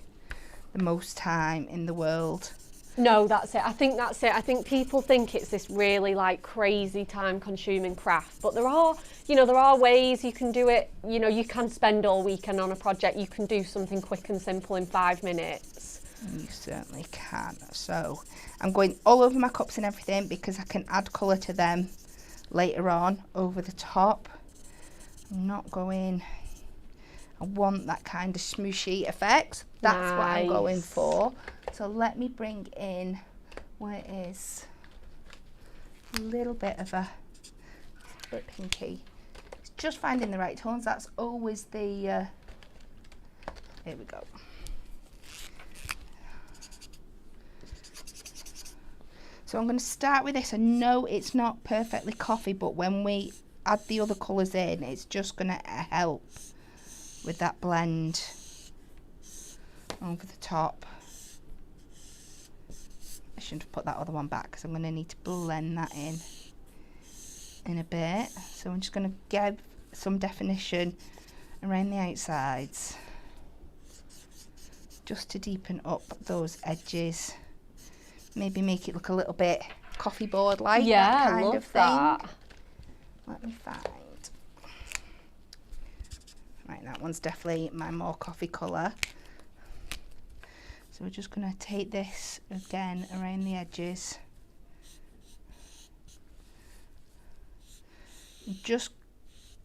[SPEAKER 2] the most time in the world.
[SPEAKER 1] No, that's it. I think that's it. I think people think it's this really like crazy time consuming craft, but there are, there are ways you can do it. You can spend all weekend on a project. You can do something quick and simple in 5 minutes.
[SPEAKER 2] You certainly can. So I'm going all over my cups and everything because I can add colour to them later on over the top. I'm not going, I want that kind of smooshy effect. That's what I'm going for. So let me bring in where it is a little bit of a bit pinky. It's just finding the right tones. That's always the, here we go. So I'm going to start with this. I know it's not perfectly coffee, but when we add the other colours in, it's just going to help with that blend over the top. I shouldn't have put that other one back because I'm going to need to blend that in a bit. So I'm just going to give some definition around the outsides just to deepen up those edges. Maybe make it look a little bit coffee board like, that kind of thing. That. Let me find. Right, that one's definitely my more coffee colour. So we're just going to take this again around the edges. Just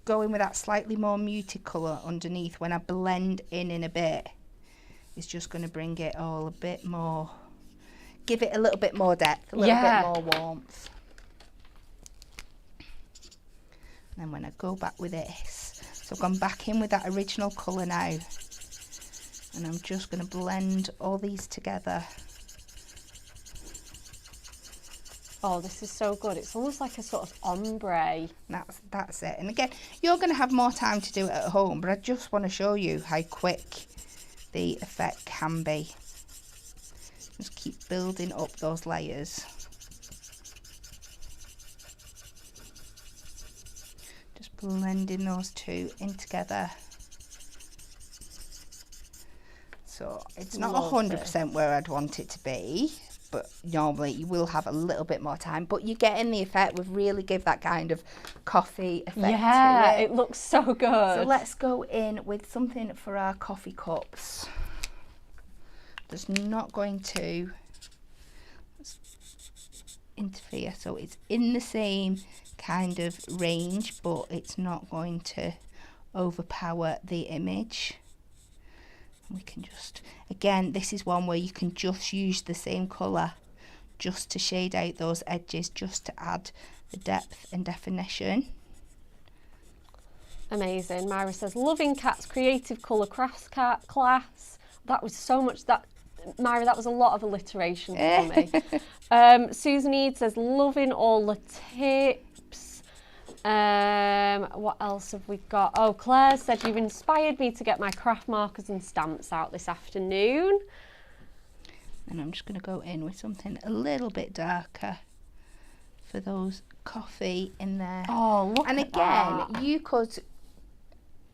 [SPEAKER 2] going with that slightly more muted colour underneath when I blend in a bit. It's just going to bring it all a bit more, give it a little bit more depth, a little bit more warmth. And then when I go back with this, so I've gone back in with that original colour now. And I'm just going to blend all these together.
[SPEAKER 1] Oh, this is so good. It's almost like a sort of ombre.
[SPEAKER 2] That's it. And again, you're going to have more time to do it at home, but I just want to show you how quick the effect can be. Just keep building up those layers. Just blending those two in together. So it's not 100% where I'd want it to be, but normally you will have a little bit more time, but you're getting the effect. We've really give that kind of coffee effect to it.
[SPEAKER 1] It looks so good. So
[SPEAKER 2] let's go in with something for our coffee cups. That's not going to interfere, so it's in the same kind of range, but it's not going to overpower the image. We can just, again, this is one where you can just use the same colour just to shade out those edges, just to add the depth and definition.
[SPEAKER 1] Amazing. Myra says, loving Kat's creative colour crafts class. That was so much, Myra, that was a lot of alliteration for me. Susan Eade says, loving all the tips. What else have we got? Oh, Claire said you've inspired me to get my craft markers and stamps out this afternoon.
[SPEAKER 2] And I'm just going to go in with something a little bit darker for those coffee in there.
[SPEAKER 1] Oh, look
[SPEAKER 2] and
[SPEAKER 1] at
[SPEAKER 2] again,
[SPEAKER 1] that.
[SPEAKER 2] you could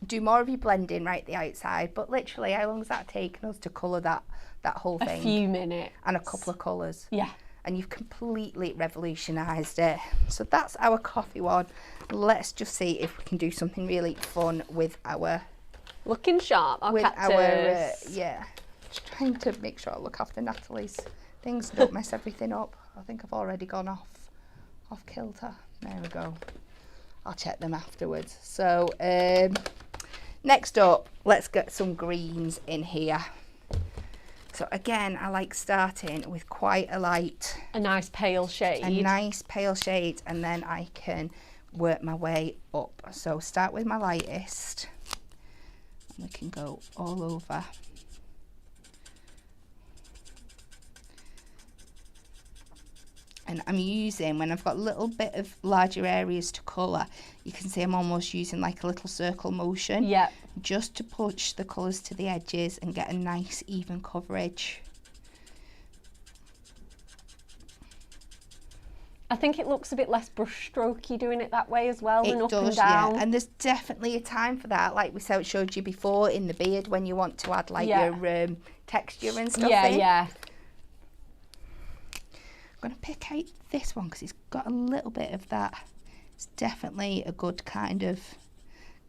[SPEAKER 2] do more of your blending right at the outside, but literally how long has that taken us to colour that whole thing?
[SPEAKER 1] A few minutes.
[SPEAKER 2] And a couple of colours.
[SPEAKER 1] Yeah.
[SPEAKER 2] And you've completely revolutionised it. So that's our coffee one. Let's just see if we can do something really fun with our...
[SPEAKER 1] Looking sharp, our cactus.
[SPEAKER 2] Yeah. Just trying to make sure I look after Natalie's things, don't mess everything up. I think I've already gone off kilter. There we go. I'll check them afterwards. So next up, let's get some greens in here. So again, I like starting with quite a light,
[SPEAKER 1] a nice pale shade.
[SPEAKER 2] and then I can work my way up. So start with my lightest, and we can go all over. And I'm using, when I've got a little bit of larger areas to colour, you can see I'm almost using like a little circle motion.
[SPEAKER 1] Yeah.
[SPEAKER 2] Just to push the colours to the edges and get a nice even coverage.
[SPEAKER 1] I think it looks a bit less brush strokey doing it that way as well than up and
[SPEAKER 2] Yeah.
[SPEAKER 1] down.
[SPEAKER 2] And there's definitely a time for that, like we showed you before in the beard, when you want to add like your texture and stuff in.
[SPEAKER 1] Yeah.
[SPEAKER 2] I'm going to pick out this one because it's got a little bit of that. It's definitely a good kind of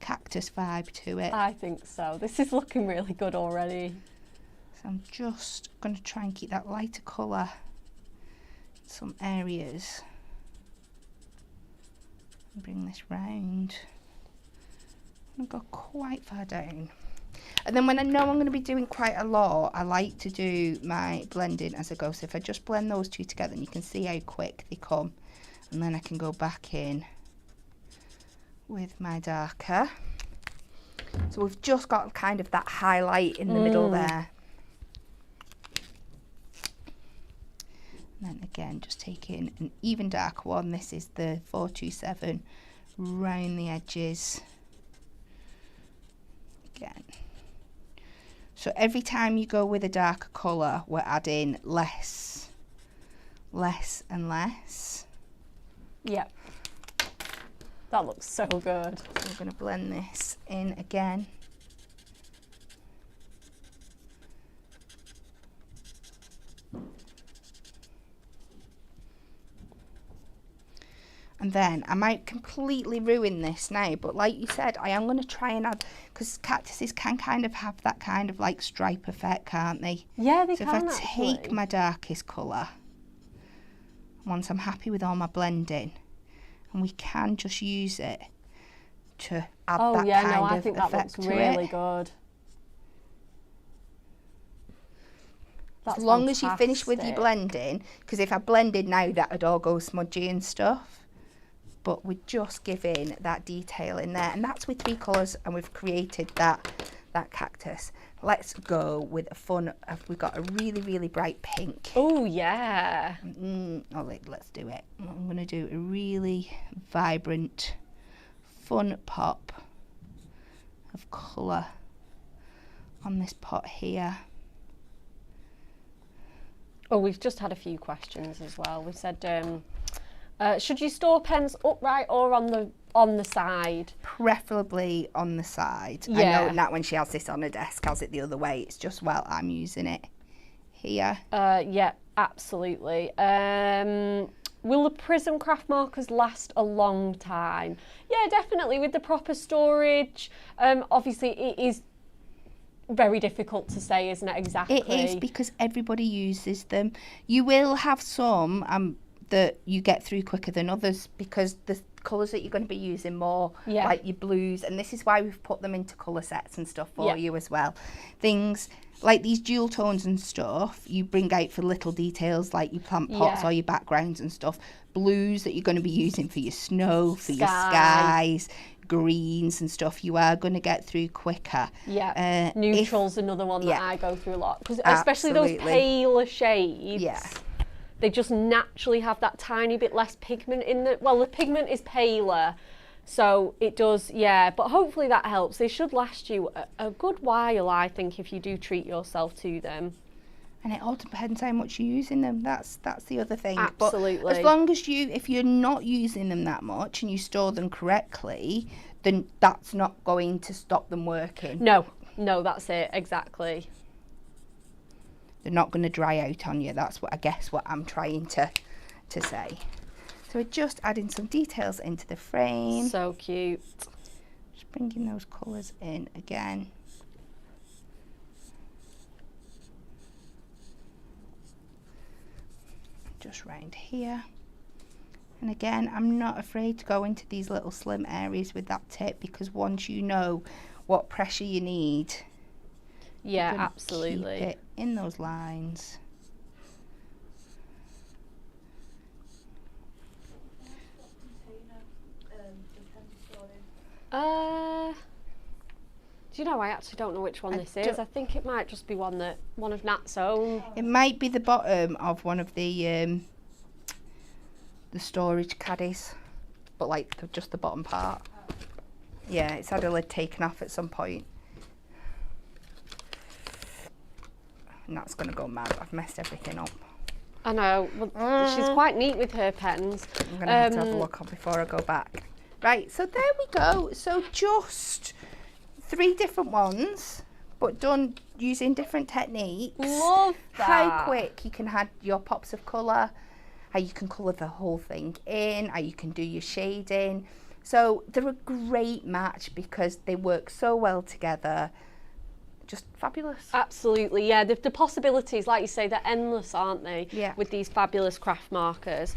[SPEAKER 2] cactus vibe to it.
[SPEAKER 1] I think so. This is looking really good already.
[SPEAKER 2] So I'm just going to try and keep that lighter colour in some areas. And bring this round. I'm going to go quite far down. And then when I know I'm going to be doing quite a lot, I like to do my blending as I go. So if I just blend those two together, and you can see how quick they come. And then I can go back in with my darker. So we've just got kind of that highlight in the middle there. And then again, just taking an even darker one. This is the 427 round the edges. Again. So every time you go with a darker colour, we're adding less and less.
[SPEAKER 1] Yep. That looks so good.
[SPEAKER 2] So we're going to blend this in again. And then I might completely ruin this now, but like you said, I am going to try and add, because cactuses can kind of have that kind of like stripe effect, can't they?
[SPEAKER 1] Yeah, they
[SPEAKER 2] so
[SPEAKER 1] can.
[SPEAKER 2] So if I take my darkest colour, once I'm happy with all my blending, and we can just use it to add that kind of
[SPEAKER 1] I think that looks really good. That's
[SPEAKER 2] as long as you
[SPEAKER 1] fantastic.
[SPEAKER 2] finish with your blending, because if I blended now, that would all go smudgy and stuff. But we're just giving that detail in there, and that's with 3 colours, and we've created that cactus. Let's go with a fun. We've got a really bright pink.
[SPEAKER 1] Oh yeah.
[SPEAKER 2] Let's do it. I'm going to do a really vibrant, fun pop of colour on this pot here.
[SPEAKER 1] Oh, we've just had a few questions as well. We said, should you store pens upright or on the side?
[SPEAKER 2] Preferably on the side.
[SPEAKER 1] Yeah.
[SPEAKER 2] I know Nat, when she has this on her desk, has it the other way. It's just while I'm using it here.
[SPEAKER 1] Yeah, absolutely. Will the Prism craft markers last a long time? Yeah, definitely, with the proper storage. Obviously, it is very difficult to say, isn't it, exactly?
[SPEAKER 2] It is, because everybody uses them. You will have some that you get through quicker than others, because the colours that you're going to be using more, like your blues, and this is why we've put them into colour sets and stuff for you as well. Things like these dual tones and stuff, you bring out for little details like your plant pots or your backgrounds and stuff. Blues that you're going to be using for your snow, for your skies, greens and stuff, you are going to get through quicker.
[SPEAKER 1] Yeah, neutral's another one that I go through a lot, because especially those paler shades, they just naturally have that tiny bit less pigment in the, well, the pigment is paler, So it does, yeah, but hopefully that helps. They should last you a good while, I think, if you do treat yourself to them.
[SPEAKER 2] And it all depends how much you're using them. That's the other thing.
[SPEAKER 1] Absolutely.
[SPEAKER 2] But as long as if you're not using them that much and you store them correctly, then that's not going to stop them working.
[SPEAKER 1] No, that's it, exactly.
[SPEAKER 2] They're not going to dry out on you. That's what I'm trying to say. So we're just adding some details into the frame.
[SPEAKER 1] So cute.
[SPEAKER 2] Just bringing those colours in again. Just round here. And again, I'm not afraid to go into these little slim areas with that tip, because once you know what pressure you need,
[SPEAKER 1] yeah, absolutely,
[SPEAKER 2] keep it in those lines.
[SPEAKER 1] Do you know, I actually don't know which one this is. I think it might just be one of Nat's own.
[SPEAKER 2] It might be the bottom of one of the storage caddies, but like just the bottom part. Yeah, it's had a lid taken off at some point. And that's going to go mad. I've messed everything up.
[SPEAKER 1] I know. Well, she's quite neat with her pens.
[SPEAKER 2] I'm going to have a look on before I go back. Right, so there we go. So just 3 different ones, but done using different techniques.
[SPEAKER 1] Love that.
[SPEAKER 2] How quick you can add your pops of colour, how you can colour the whole thing in, how you can do your shading. So they're a great match because they work so well together. Just fabulous.
[SPEAKER 1] Absolutely, yeah. The possibilities, like you say, they're endless, aren't they?
[SPEAKER 2] Yeah.
[SPEAKER 1] With these fabulous craft markers.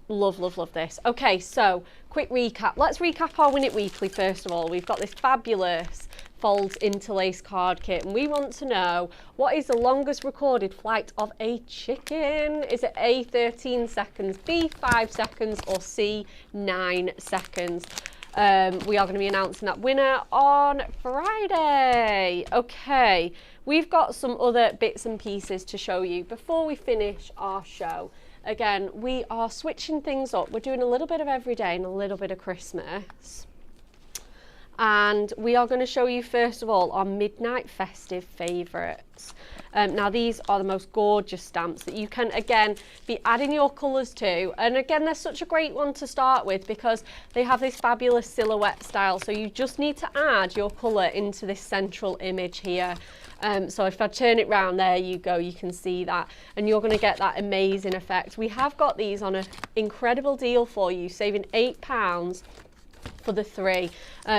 [SPEAKER 1] Love this. Okay, so quick recap. Let's recap our Win It Weekly first of all. We've got this fabulous folds interlace card kit, and we want to know, what is the longest recorded flight of a chicken? Is it A, 13 seconds, B, 5 seconds, or C, 9 seconds? We are going to be announcing that winner on Friday. Okay, we've got some other bits and pieces to show you before we finish our show. Again, we are switching things up. We're doing a little bit of every day and a little bit of Christmas. And we are going to show you, first of all, our midnight festive favourites. Now, these are the most gorgeous stamps that you can, again, be adding your colours to. And again, they're such a great one to start with because they have this fabulous silhouette style. So you just need to add your colour into this central image here. So if I turn it round, there you go, you can see that. And you're going to get that amazing effect. We have got these on an incredible deal for you, saving £8 for the 3.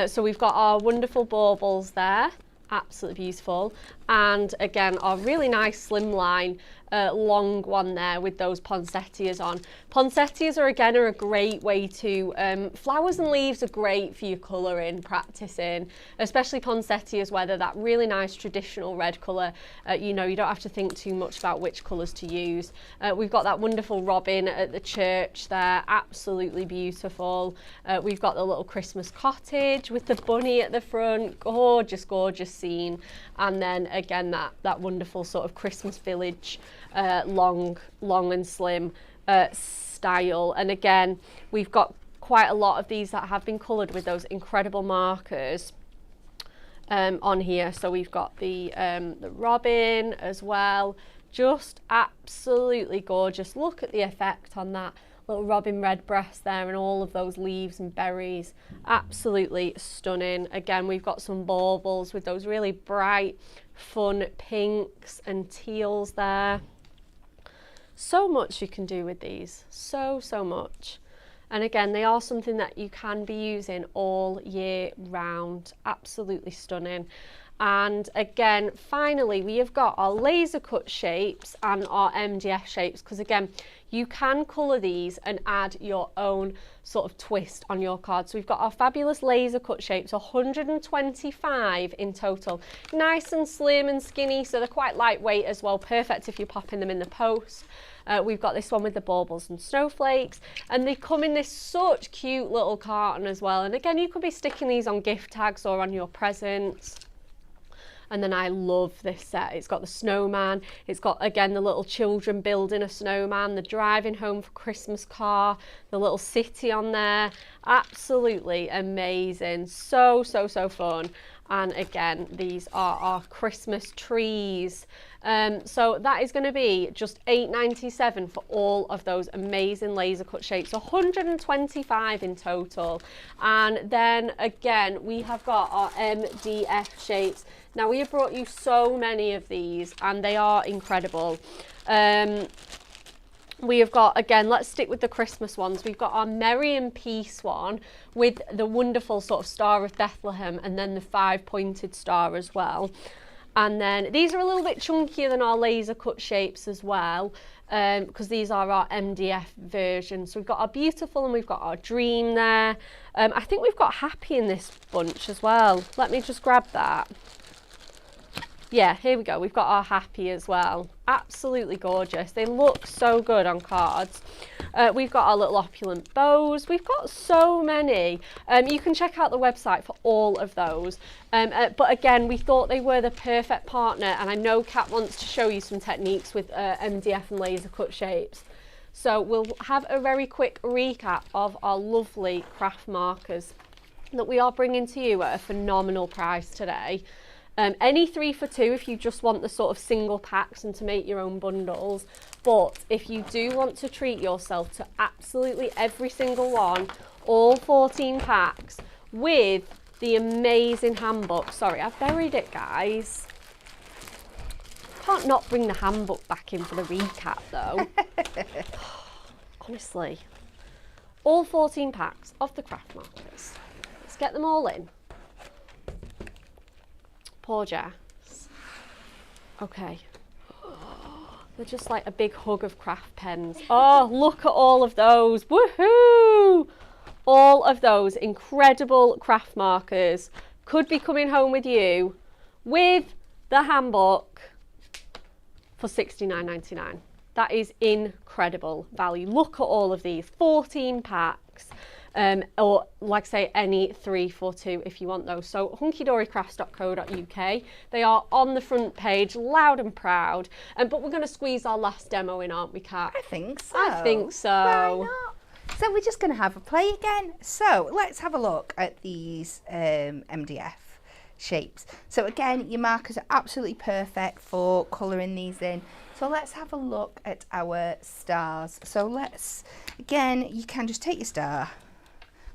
[SPEAKER 1] So we've got our wonderful baubles there, absolutely beautiful, and again our really nice slimline long one there with those poinsettias on. Poinsettias are a great way to, flowers and leaves are great for your colouring, practicing, especially poinsettias where they're that really nice traditional red colour. You know, you don't have to think too much about which colours to use. We've got that wonderful robin at the church there, absolutely beautiful. We've got the little Christmas cottage with the bunny at the front, gorgeous, gorgeous scene. And then again that wonderful sort of Christmas village, long and slim style. And again, we've got quite a lot of these that have been coloured with those incredible markers on here. So we've got the robin as well, just absolutely gorgeous. Look at the effect on that little robin redbreast there and all of those leaves and berries, absolutely stunning. Again, we've got some baubles with those really bright, fun pinks and teals there. So much you can do with these, so much. And again, they are something that you can be using all year round, absolutely stunning. And again, finally, we have got our laser cut shapes and our MDF shapes, because again, you can colour these and add your own sort of twist on your card. So we've got our fabulous laser cut shapes, 125 in total. Nice and slim and skinny, so they're quite lightweight as well, perfect if you're popping them in the post. We've got this one with the baubles and snowflakes, and they come in this such cute little carton as well. And again, you could be sticking these on gift tags or on your presents. And then I love this set. It's got the snowman. It's got, again, the little children building a snowman, the driving home for Christmas car, the little city on there. Absolutely amazing. So, so, so fun. And again, these are our Christmas trees. So that is going to be just $8.97 for all of those amazing laser cut shapes, 125 in total. And then again, we have got our MDF shapes. Now, we have brought you so many of these and they are incredible. We have got, again, let's stick with the Christmas ones. We've got our Merry and Peace one with the wonderful sort of Star of Bethlehem and then the 5-pointed star as well. And then these are a little bit chunkier than our laser cut shapes as well, because these are our MDF version. So we've got our beautiful and we've got our dream there. I think we've got happy in this bunch as well. Let me just grab that. Yeah, here we go. We've got our happy as well. Absolutely gorgeous. They look so good on cards. We've got our little opulent bows. We've got so many. You can check out the website for all of those. But again, we thought they were the perfect partner. And I know Kat wants to show you some techniques with MDF and laser cut shapes. So we'll have a very quick recap of our lovely craft markers that we are bringing to you at a phenomenal price today. Any 3 for 2 if you just want the sort of single packs and to make your own bundles. But if you do want to treat yourself to absolutely every single one, all 14 packs with the amazing handbook. Sorry, I've buried it, guys. Can't not bring the handbook back in for the recap though. Honestly. All 14 packs of the craft markers. Let's get them all in. Poor Jess. Okay. They're just like a big hug of craft pens. Oh, look at all of those. Woohoo! All of those incredible craft markers could be coming home with you with the handbook for $69.99. That is incredible value. Look at all of these. 14 packs. Or like I say, any 3 for 2 if you want those. So hunkydorycrafts.co.uk. They are on the front page, loud and proud. But we're going to squeeze our last demo in, aren't we, Kat?
[SPEAKER 2] I think so.
[SPEAKER 1] I think so.
[SPEAKER 2] Why not? So we're just going to have a play again. So let's have a look at these MDF shapes. So again, your markers are absolutely perfect for colouring these in. So let's have a look at our stars. So let's, again, you can just take your star,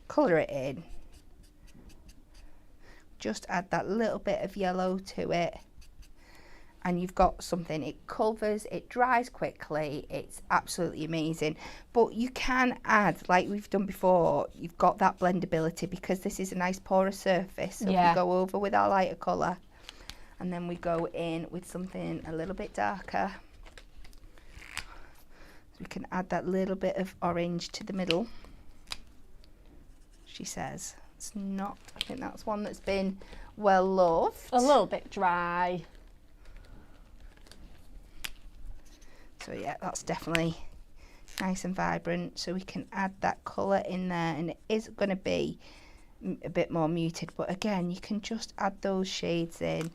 [SPEAKER 2] colour it in, just add that little bit of yellow to it, and you've got something. It covers, it dries quickly, it's absolutely amazing. But you can add, like we've done before, you've got that blendability because this is a nice porous surface. So
[SPEAKER 1] yeah.
[SPEAKER 2] We go over with our lighter colour and then we go in with something a little bit darker. So we can add that little bit of orange to the middle. She says it's not, I think that's one that's been well loved.
[SPEAKER 1] A little bit dry.
[SPEAKER 2] So yeah, that's definitely nice and vibrant. So we can add that colour in there, and it is going to be a bit more muted, but again, you can just add those shades in,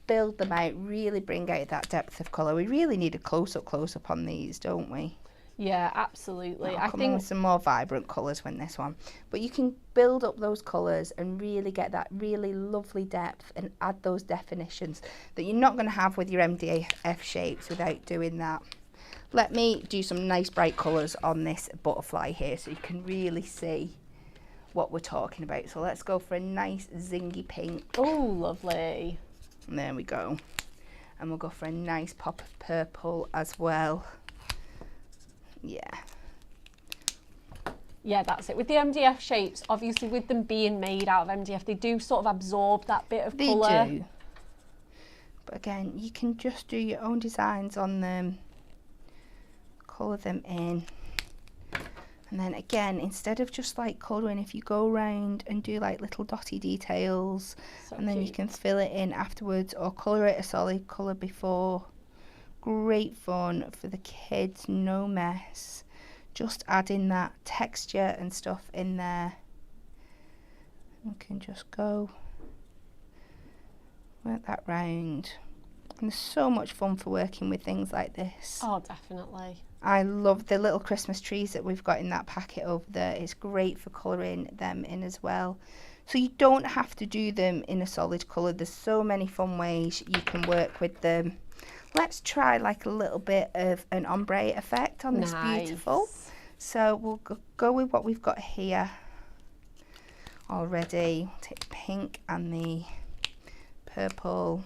[SPEAKER 2] build them out, really bring out that depth of colour. We really need a close-up on these, don't we?
[SPEAKER 1] Yeah, absolutely.
[SPEAKER 2] I think with some more vibrant colours when this one, but you can build up those colours and really get that really lovely depth and add those definitions that you're not going to have with your MDF shapes without doing that. Let me do some nice bright colours on this butterfly here so you can really see what we're talking about. So let's go for a nice zingy pink.
[SPEAKER 1] Oh, lovely.
[SPEAKER 2] And there we go. And we'll go for a nice pop of purple as well. Yeah.
[SPEAKER 1] Yeah, that's it. With the MDF shapes, obviously with them being made out of MDF, they do sort of absorb that bit of colour.
[SPEAKER 2] They do. But again, you can just do your own designs on them, colour them in. And then again, instead of just like colouring, if you go around and do like little dotty details,
[SPEAKER 1] So
[SPEAKER 2] and then
[SPEAKER 1] cute.
[SPEAKER 2] you can fill it in afterwards or colour it a solid colour before. Great fun for the kids, no mess. Just adding that texture and stuff in there. We can just go work that round. And there's so much fun for working with things like this.
[SPEAKER 1] Oh, definitely.
[SPEAKER 2] I love the little Christmas trees that we've got in that packet over there. It's great for colouring them in as well. So you don't have to do them in a solid colour. There's so many fun ways you can work with them. Let's try like a little bit of an ombre effect on this beautiful. So we'll go with what we've got here already. We'll take the pink and the purple.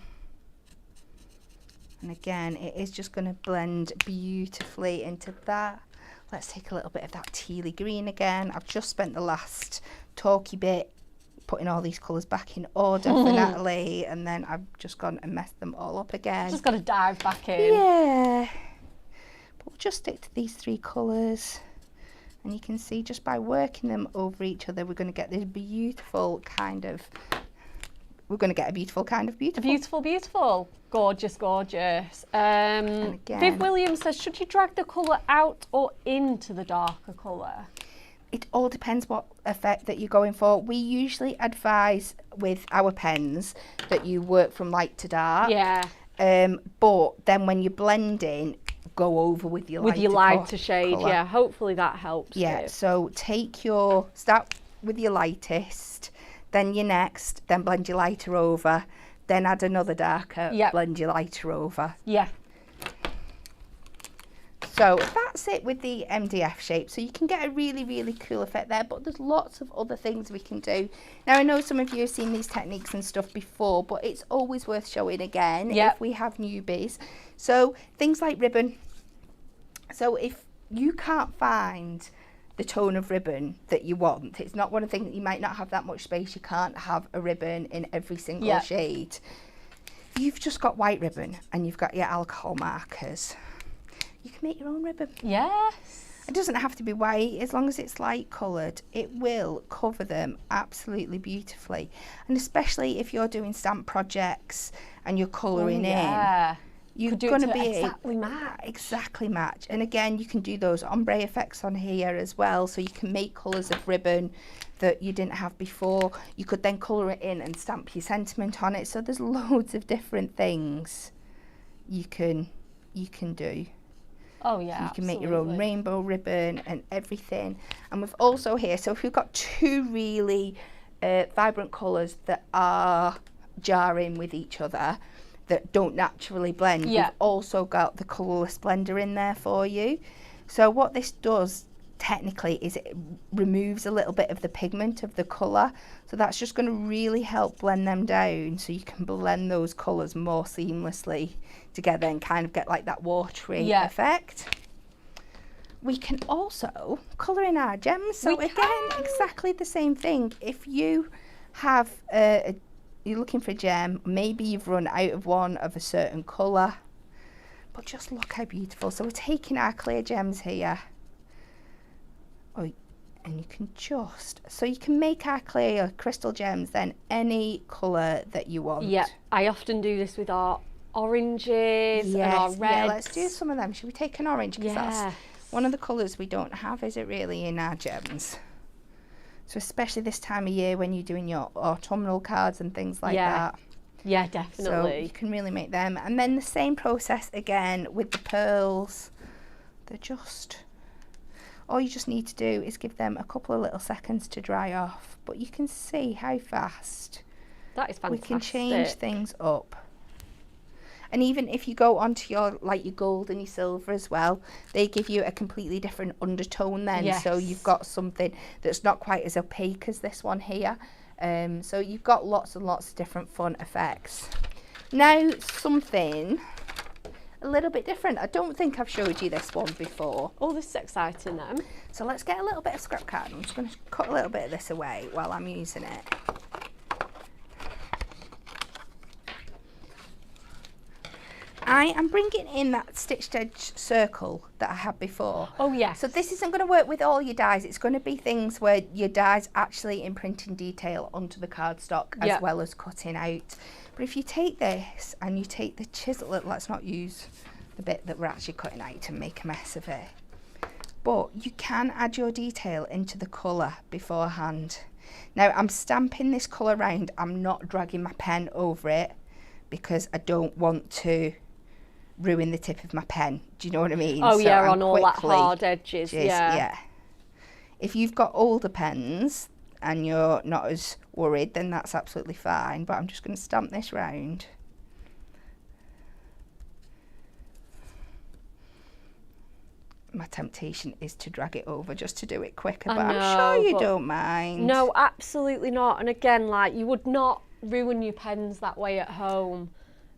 [SPEAKER 2] And again, it is just going to blend beautifully into that. Let's take a little bit of that tealy green again. I've just spent the last talky bit putting all these colours back in order for Natalie, and then I've just gone and messed them all up again.
[SPEAKER 1] Just got to dive back in.
[SPEAKER 2] Yeah. But we'll just stick to these three colours. And you can see just by working them over each other, we're going to get this beautiful kind of... We're going to get a beautiful kind of beautiful.
[SPEAKER 1] Beautiful, beautiful. Gorgeous, gorgeous.
[SPEAKER 2] And again,
[SPEAKER 1] Viv Williams says, should you drag the colour out or into the darker colour?
[SPEAKER 2] It all depends what effect that you're going for. We usually advise with our pens that you work from light to dark.
[SPEAKER 1] Yeah.
[SPEAKER 2] But then when you're blending, go over with your
[SPEAKER 1] lighter shade. Colour. Yeah, hopefully that helps.
[SPEAKER 2] Yeah,
[SPEAKER 1] too.
[SPEAKER 2] So start with your lightest, then your next, then blend your lighter over, then add another darker, blend your lighter over.
[SPEAKER 1] Yeah.
[SPEAKER 2] So that's it with the MDF shape. So you can get a really, really cool effect there, but there's lots of other things we can do. Now, I know some of you have seen these techniques and stuff before, but it's always worth showing again if we have newbies. So things like ribbon. So if you can't find the tone of ribbon that you want, it's not one of the things that you might not have that much space, you can't have a ribbon in every single shade. You've just got white ribbon and you've got your alcohol markers. You can make your own ribbon.
[SPEAKER 1] Yes.
[SPEAKER 2] It doesn't have to be white, as long as it's light coloured, it will cover them absolutely beautifully. And especially if you're doing stamp projects and you're colouring in, you're going to be exactly match. And again, you can do those ombre effects on here as well, so you can make colours of ribbon that you didn't have before. You could then colour it in and stamp your sentiment on it. So there's loads of different things you can do.
[SPEAKER 1] Oh yeah,
[SPEAKER 2] you can make your own rainbow ribbon and everything. And we've also here, so if we've got two really vibrant colours that are jarring with each other, that don't naturally blend, we've also got the colourless blender in there for you. So what this does technically is it removes a little bit of the pigment of the colour, so that's just going to really help blend them down, so you can blend those colours more seamlessly together and kind of get like that watery effect. We can also colour in our gems, so again, exactly the same thing. If you have you're looking for a gem, maybe you've run out of one of a certain colour, but just look how beautiful. So we're taking our clear gems here, and you can so you can make our clear crystal gems then any colour that you want.
[SPEAKER 1] Yeah, I often do this with our oranges and our reds.
[SPEAKER 2] Yeah, let's do some of them. Should we take an orange? Because that's one of the colours we don't have, is it really, in our gems? So especially this time of year when you're doing your autumnal cards and things like that.
[SPEAKER 1] Yeah, definitely.
[SPEAKER 2] So you can really make them. And then the same process again with the pearls. They're just, all you just need to do is give them a couple of little seconds to dry off. But you can see how fast
[SPEAKER 1] that is fantastic.
[SPEAKER 2] We can change things up. And even if you go onto your gold and your silver as well, they give you a completely different undertone then. So you've got something that's not quite as opaque as this one here. So you've got lots and lots of different fun effects. Now something a little bit different. I don't think I've showed you this one before.
[SPEAKER 1] Oh, this is exciting then.
[SPEAKER 2] So let's get a little bit of scrap card. I'm just going to cut a little bit of this away while I'm using it. I am bringing in that stitched edge circle that I had before.
[SPEAKER 1] Oh yes.
[SPEAKER 2] So this isn't going to work with all your dies. It's going to be things where your dies actually imprinting detail onto the cardstock as well as cutting out. But if you take this and you take the chisel, let's not use the bit that we're actually cutting out and make a mess of it. But you can add your detail into the colour beforehand. Now I'm stamping this colour round. I'm not dragging my pen over it. because I don't want to ruin the tip of my pen. Do you know what I mean?
[SPEAKER 1] Oh
[SPEAKER 2] So
[SPEAKER 1] yeah,
[SPEAKER 2] I'm
[SPEAKER 1] on all that
[SPEAKER 2] quickly
[SPEAKER 1] hard edges. Yeah.
[SPEAKER 2] If you've got older pens and you're not as worried, then that's absolutely fine. But I'm just going to stamp this round. My temptation is to drag it over just to do it quicker, but I'm sure you don't mind.
[SPEAKER 1] No, absolutely not. And again, like, you would not ruin your pens that way at home.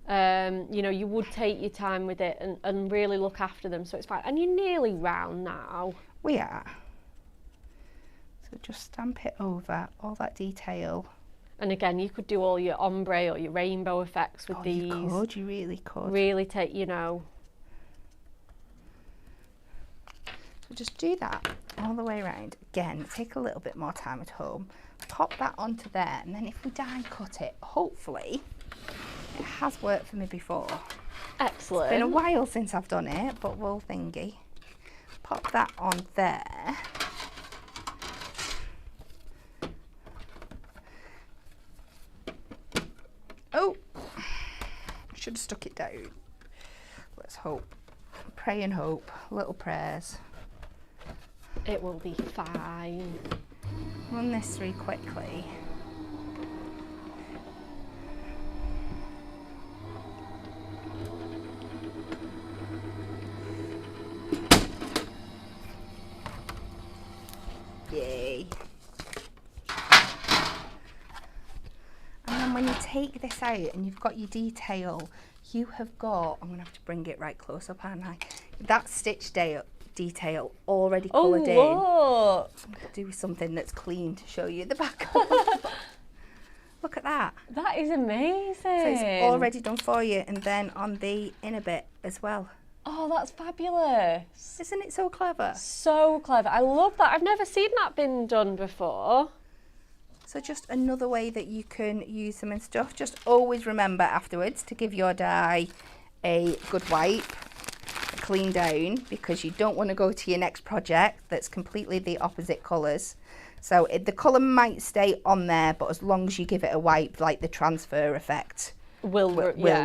[SPEAKER 1] You know, you would take your time with it and really look after them, so it's fine. And you're nearly round now.
[SPEAKER 2] We are. So just stamp it over, all that detail.
[SPEAKER 1] And again, you could do all your ombre or your rainbow effects with these.
[SPEAKER 2] You really could.
[SPEAKER 1] Really take, you know.
[SPEAKER 2] So just do that all the way around. Again, take a little bit more time at home. Pop that onto there, and then if we die cut it, hopefully, it has worked for me before.
[SPEAKER 1] Excellent.
[SPEAKER 2] It's been a while since I've done it, but we'll thingy. Pop that on there. Oh, should have stuck it down. Let's hope. Pray and hope. Little prayers.
[SPEAKER 1] It will be fine.
[SPEAKER 2] Run this through quickly. Yay. And then when you take this out and you've got your detail, you have got, I'm going to have to bring it right close up, aren't I? That stitch detail already coloured in.
[SPEAKER 1] Look.
[SPEAKER 2] I'm going to do something that's clean to show you the back. Look at that.
[SPEAKER 1] That is amazing.
[SPEAKER 2] So it's already done for you, and then on the inner bit as well.
[SPEAKER 1] Oh, that's fabulous.
[SPEAKER 2] Isn't it so clever?
[SPEAKER 1] So clever. I love that. I've never seen that been done before.
[SPEAKER 2] So just another way that you can use them and stuff. Just always remember afterwards to give your die a good wipe, a clean down, because you don't want to go to your next project that's completely the opposite colours. So the colour might stay on there, but as long as you give it a wipe, like the transfer effect will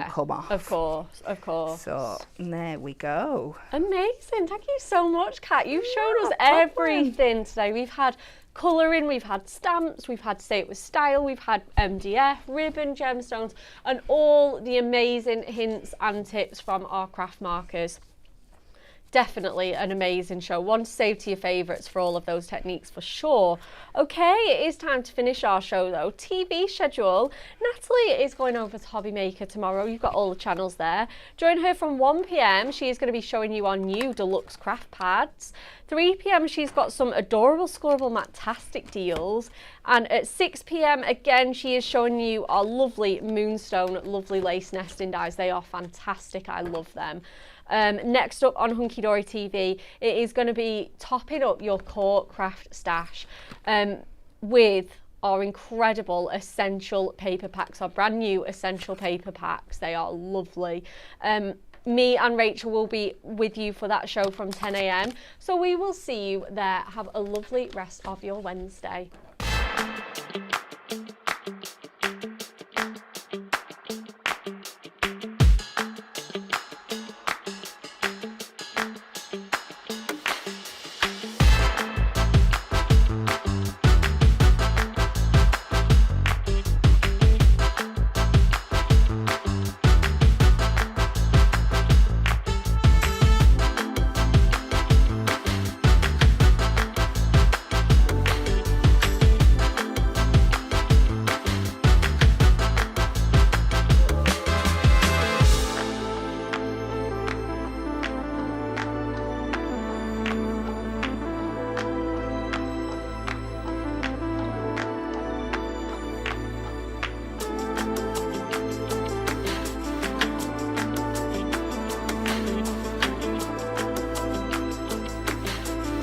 [SPEAKER 2] come off.
[SPEAKER 1] Of course, of course.
[SPEAKER 2] So there we go.
[SPEAKER 1] Amazing. Thank you so much, Kat. You've shown us everything today. We've had colouring, we've had stamps, we've had Say It With Style, we've had MDF, ribbon, gemstones, and all the amazing hints and tips from our craft markers. Definitely an amazing show. One to save to your favourites for all of those techniques for sure. Okay, it is time to finish our show though. TV schedule. Natalie is going over to Hobby Maker tomorrow. You've got all the channels there. Join her from 1 p.m. She is going to be showing you our new deluxe craft pads. 3 p.m. she's got some adorable Scorable Matastic deals. And at 6 p.m. again, she is showing you our lovely Moonstone, lovely lace nesting dies. They are fantastic. I love them. Next up on Hunky Dory TV, it is going to be topping up your core craft stash with our incredible essential paper packs, our brand new essential paper packs. They are lovely. Me and Rachel will be with you for that show from 10 a.m. So we will see you there. Have a lovely rest of your Wednesday.